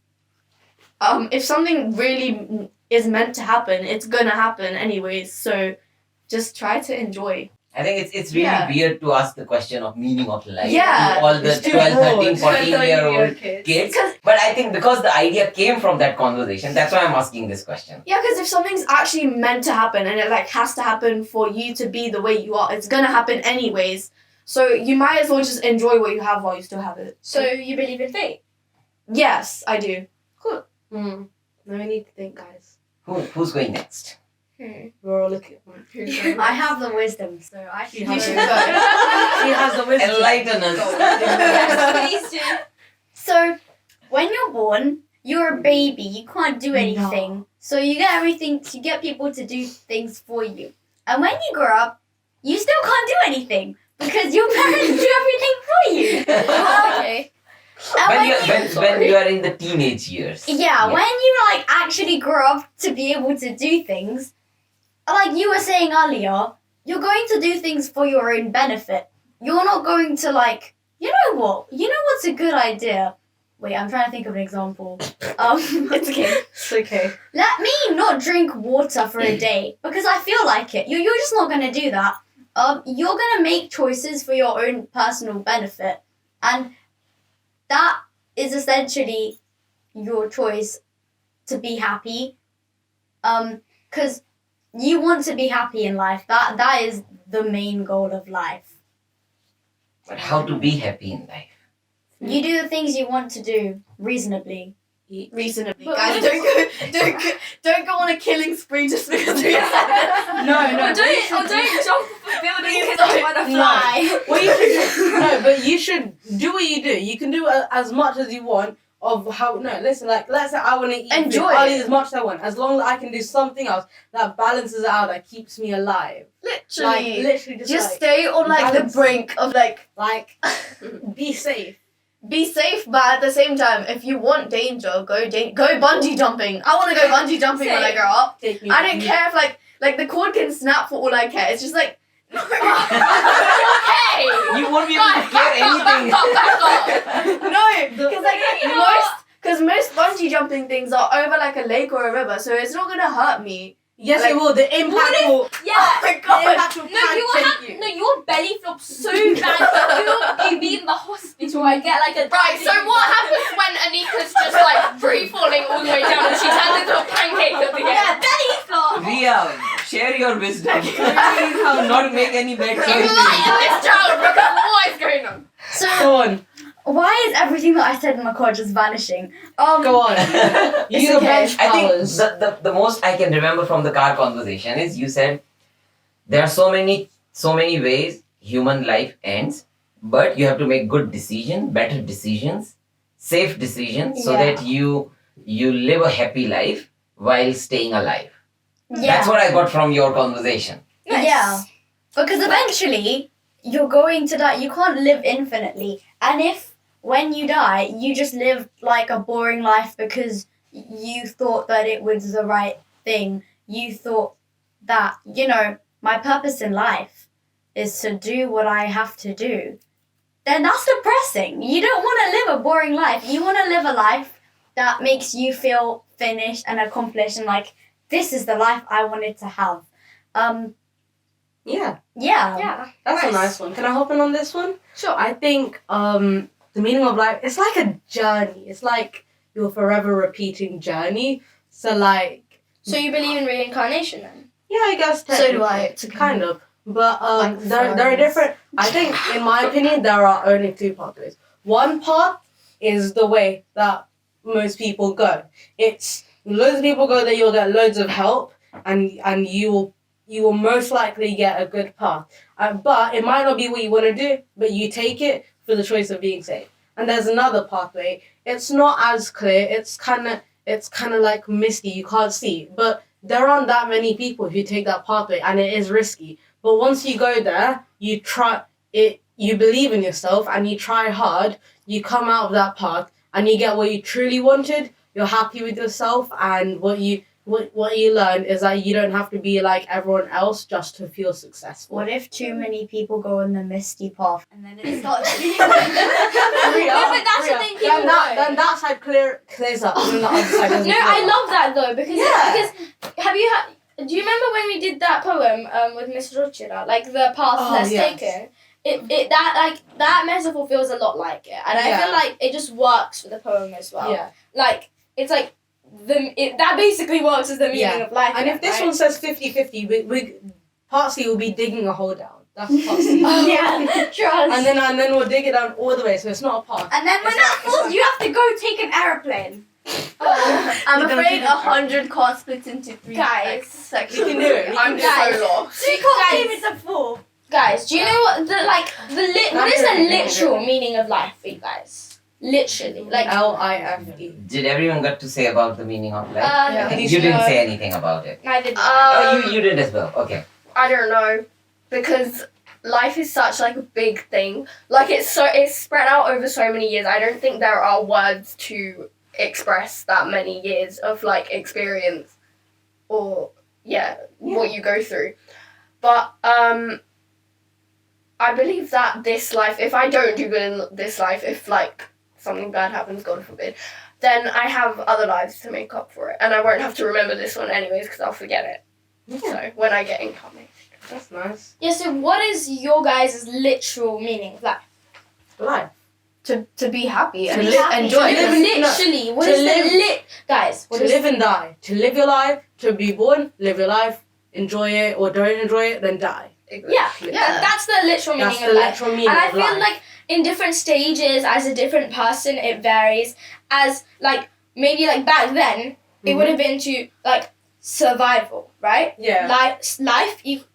if something really is meant to happen, it's gonna happen anyways. So just try to enjoy. I think it's really weird to ask the question of meaning of life Yeah. to all the 12, 13, 14-year-old kids. kids. But I think because the idea came from that conversation, that's why I'm asking this question. Yeah, because if something's actually meant to happen and it like has to happen for you to be the way you are, it's gonna happen anyways. So you might as well just enjoy what you have while you still have it. So you believe in fate? Yes, I do. Now we need to think, guys. Who's going next? We're all looking. I have the wisdom, so I should. You should go. She has the wisdom. Enlighten us. Yes, please do. So, when you're born, you're a baby. You can't do anything. So you get everything. You get people to do things for you. And when you grow up, you still can't do anything because your parents do everything for you. Okay. And When you are in the teenage years. Yeah, when you like actually grow up to be able to do things, like you were saying earlier, you're going to do things for your own benefit. You're not going to like, you know what? You know what's a good idea? Wait, I'm trying to think of an example. It's okay. It's okay. Let me not drink water for a day because I feel like it. You're just not going to do that. You're going to make choices for your own personal benefit. And that is essentially your choice to be happy. Because you want to be happy in life. That is the main goal of life. But how to be happy in life? You do the things you want to do reasonably. Reasonably. But Guys, don't go on a killing spree just because we No. Don't jump off a building because you want to fly. What you should do, no, but you should do what you do. You can do as much as you want. Let's say I want to eat. Enjoy I'll it. eat as much as I want. As long as I can do something else that balances it out, that keeps me alive. Literally. Literally Just like, stay on like balance. the brink of like be safe. be safe, but at the same time, if you want danger, go bungee jumping. I want to go bungee jumping when I grow up. Take me. I don't care if like the cord can snap for all I care. It's just like You won't be able to care anything. no, because most bungee jumping things are over like a lake or a river, so it's not gonna hurt me. Yes, Like, it will. The impact will. Yeah. Oh my god! Your belly flops so bad. You'd be in the hospital. I get like a Right, so what happens when Anika's just like free falling all the way down and she turns into a pancake at the end? Yeah, belly flop. Ria, share your wisdom. Please not make any bad choices. Enlighten this child because what is going on? So Go on. Why is everything that I said in my car just vanishing? Go on. Use your bench I think powers. the most I can remember from the car conversation is you said there are so many ways human life ends, but you have to make good decisions, better decisions, safe decisions, so Yeah. that you live a happy life while staying alive. Yeah. That's what I got from your conversation. Yeah. Because eventually you're going to die. You can't live infinitely. And if when you die, you just live like a boring life because you thought that it was the right thing. You thought that, my purpose in life is to do what I have to do. Then that's depressing. You don't want to live a boring life. You want to live a life that makes you feel finished and accomplished and like, this is the life I wanted to have. Yeah. Yeah. That's a nice one. Can I hop in on this one? Sure. I think the meaning of life, it's like a journey. It's like your forever repeating journey. So like, So you believe in reincarnation then? yeah, I guess So do technically. I. It's kind of. But Like there are friends. different, I think, in my opinion, there are only two pathways. One path is the way that most people go. It's loads of people go there, you'll get loads of help, and you will most likely get a good path. But it might not be what you want to do, but you take it for the choice of being safe. And there's another pathway. It's not as clear. It's kind of like misty. You can't see. But there aren't that many people who take that pathway, and it is risky. But once you go there, you try it. You believe in yourself, and you try hard. You come out of that path, and you get what you truly wanted. You're happy with yourself, and what you learn is that you don't have to be like everyone else just to feel successful. What if too many people go on the misty path and then it starts being but that's the thing, people Then that side clears up, and then the other side doesn't. No, clear I up. love that though because Yeah. have you had? Do you remember when we did that poem with Miss Ruchira, like the path Oh, less yes. taken? That metaphor feels a lot like it, and I Yeah. feel like it just works for the poem as well. Yeah. Like it's like that basically works as the meaning Yeah. of life. And if this right? one says 50-50, we part C will be digging a hole down. That's part C. Yeah, trust. And then we'll dig it down all the way, so it's not a path. And then when It's that like- falls, you have to go take an airplane. I'm You don't afraid do 100 can't split into 3 Guys. sections. You can do it. You I'm can do so it. lost. So you can't Guys. give it a 4. Guys, do you know what what is the literal meaning of life for you guys? Literally, like LIFE. Did everyone got to say about the meaning of life? Yeah. You didn't say anything about it. Neither did Oh, you did as well. Okay. I don't know, because life is such like a big thing. Like it's spread out over so many years. I don't think there are words to express that many years of like experience or what you go through. But I believe that this life, if I don't do good in this life, if like something bad happens, God forbid, then I have other lives to make up for it, and I won't have to remember this one anyways because I'll forget it. So when I get incarnated. That's nice. Yeah, so what is your guys' literal meaning of life? Life. To be happy and To live- enjoy to it. live- Literally, what to is live- the lit? Guys, what To is live and die. To live your life, to be born, live your life, enjoy it or don't enjoy it, then die. Yeah, that's the literal meaning That's of the life. literal meaning And I of feel life. like in different stages, as a different person, it varies. As like maybe like back then, it would have been to like survival, right? Yeah.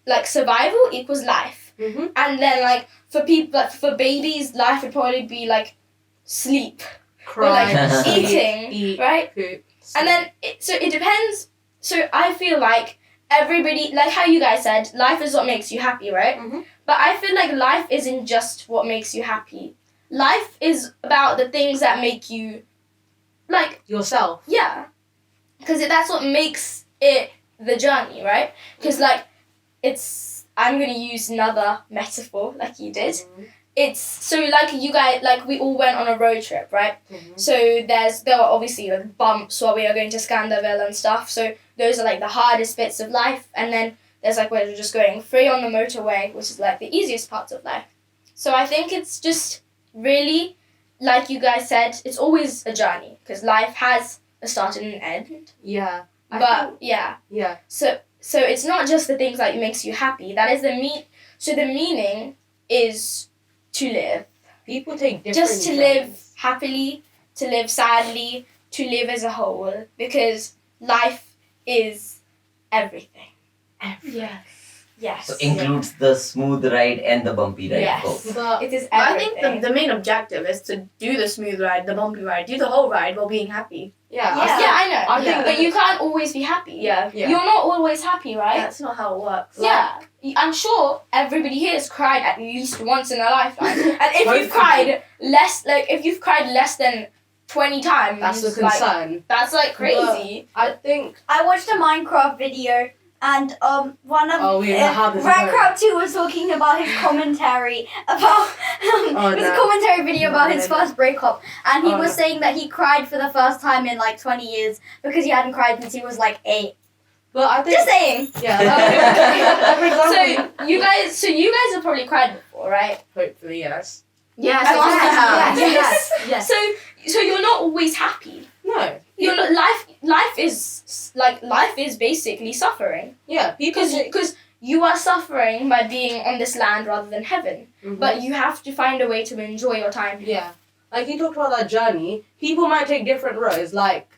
Like survival equals life, Mm-hmm. and then like for people, like for babies, life would probably be like sleep or like Cry, eating, eat, right? poop, And then it depends. So I feel like everybody, like how you guys said, life is what makes you happy, right? Mhm. But I feel like life isn't just what makes you happy. Life is about the things that make you, like, yourself. yeah. Because that's what makes it the journey, right? Because, like, I'm going to use another metaphor like you did. It's, so like you guys, like we all went on a road trip, right? So there were obviously like bumps while we were going to Scanderville and stuff. So those are like the hardest bits of life. And then there's like where we're just going free on the motorway, which is like the easiest parts of life. So I think it's just really, like you guys said, it's always a journey because life has a start and an end. Yeah. But yeah. Yeah. So it's not just the things that makes you happy. That is the So the meaning is to live. People take different just to live journeys. happily, to live sadly, to live as a whole, because life is everything. Yes. Yes. So includes the smooth ride and the bumpy ride. Yes. both. But It is I everything. think the main objective is to do the smooth ride, the bumpy ride, do the whole ride while being happy. yeah, Yeah, I know. I think but you can't always be happy. Yeah. Yeah. You're not always happy, right? That's not how it works. Yeah. I'm sure everybody here has cried at least once in their lifetime. And if you've Hopefully. cried less than 20 times, that's the like, concern. that's like crazy. I think I watched a Minecraft video and one of Oh, we know how this is going. Minecraft 2 was talking about his commentary about his no. commentary video about his first breakup, and he Oh, was no. saying that he cried for the first time in like 20 years because he hadn't cried since he was like 8. but I think Just saying. yeah. For example, So you guys have probably cried before, right? hopefully yes. Yes, Yes, I have. yes. Yes. So you're not always happy. No. You're not, life is basically suffering, Yeah. People because you are suffering by being on this land rather than heaven. But you have to find a way to enjoy your time. yeah. Like you talked about that journey. People might take different roads. Like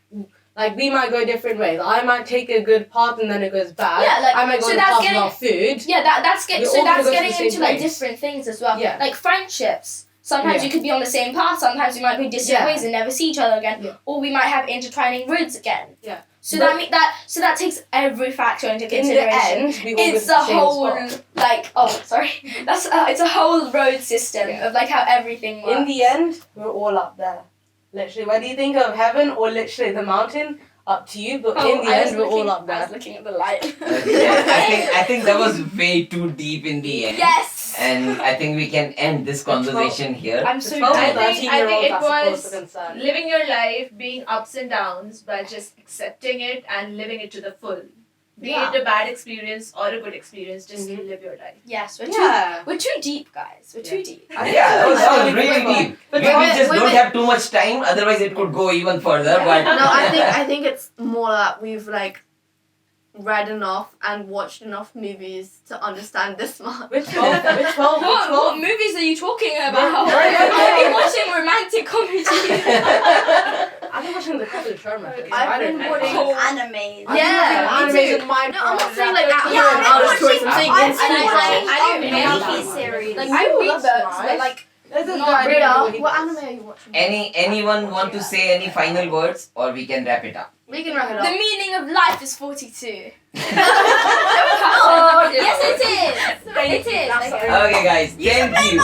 we might go different ways. I might take a good path and then it goes bad. Yeah, like, I might go so the that's path getting- without food. Yeah, that's We're all gonna go to the getting same into like place. different things as well. Yeah. Like friendships. Sometimes Yeah. you could be on the same path. Sometimes we might go distant Yeah. ways and never see each other again. Yeah. Or we might have intertwining roads again. Yeah. So But- that takes every factor into In the consideration. end, we all go It's to the a same whole spot. it's a whole road system Yeah. of like how everything works. In the end, we're all up there. Literally, whether you think of heaven or literally the mountain, up to you. But in the end, we're all up I there. was looking at the light. I think that was way too deep in the end. Yes. And I think we can end this conversation here. I'm so The 12 I or done. think- 13-year-olds it are supposed was to concern. living your life, being ups and downs, but just accepting it and living it to the full. Be Yeah. it a bad experience or a good experience, just live your life. Yes, Yeah. we're too deep, guys. We're too deep. Yeah, that was really deep. But We wait, just wait, don't wait. have too much time, otherwise it could go even further. But No, I think it's more that we've like read enough and watched enough movies to understand this much. Which 12? Which 12? Which What 12? movies are you talking about? Right. I've been watching romantic comedy. I've been watching the couple of Sharma. I've been watching animes. Yeah, me too. Animes in my No, I'm not saying like Yeah, that. I've been Out of choice. watching. I'm saying I've in been school. watching I don't Bhati know. series. Like I I read that's books, but nice. like There's this Not guy really. doing What videos. anime are you watching? anyone want to say any final words, or we can wrap it up? We can wrap it the up. meaning of life is 42. Oh, Yes, it is. It is. That's Okay. Okay, guys, thank you.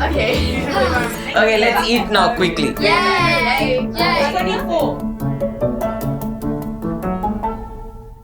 Okay. Okay, let's eat now quickly. Yay! Yay! 24.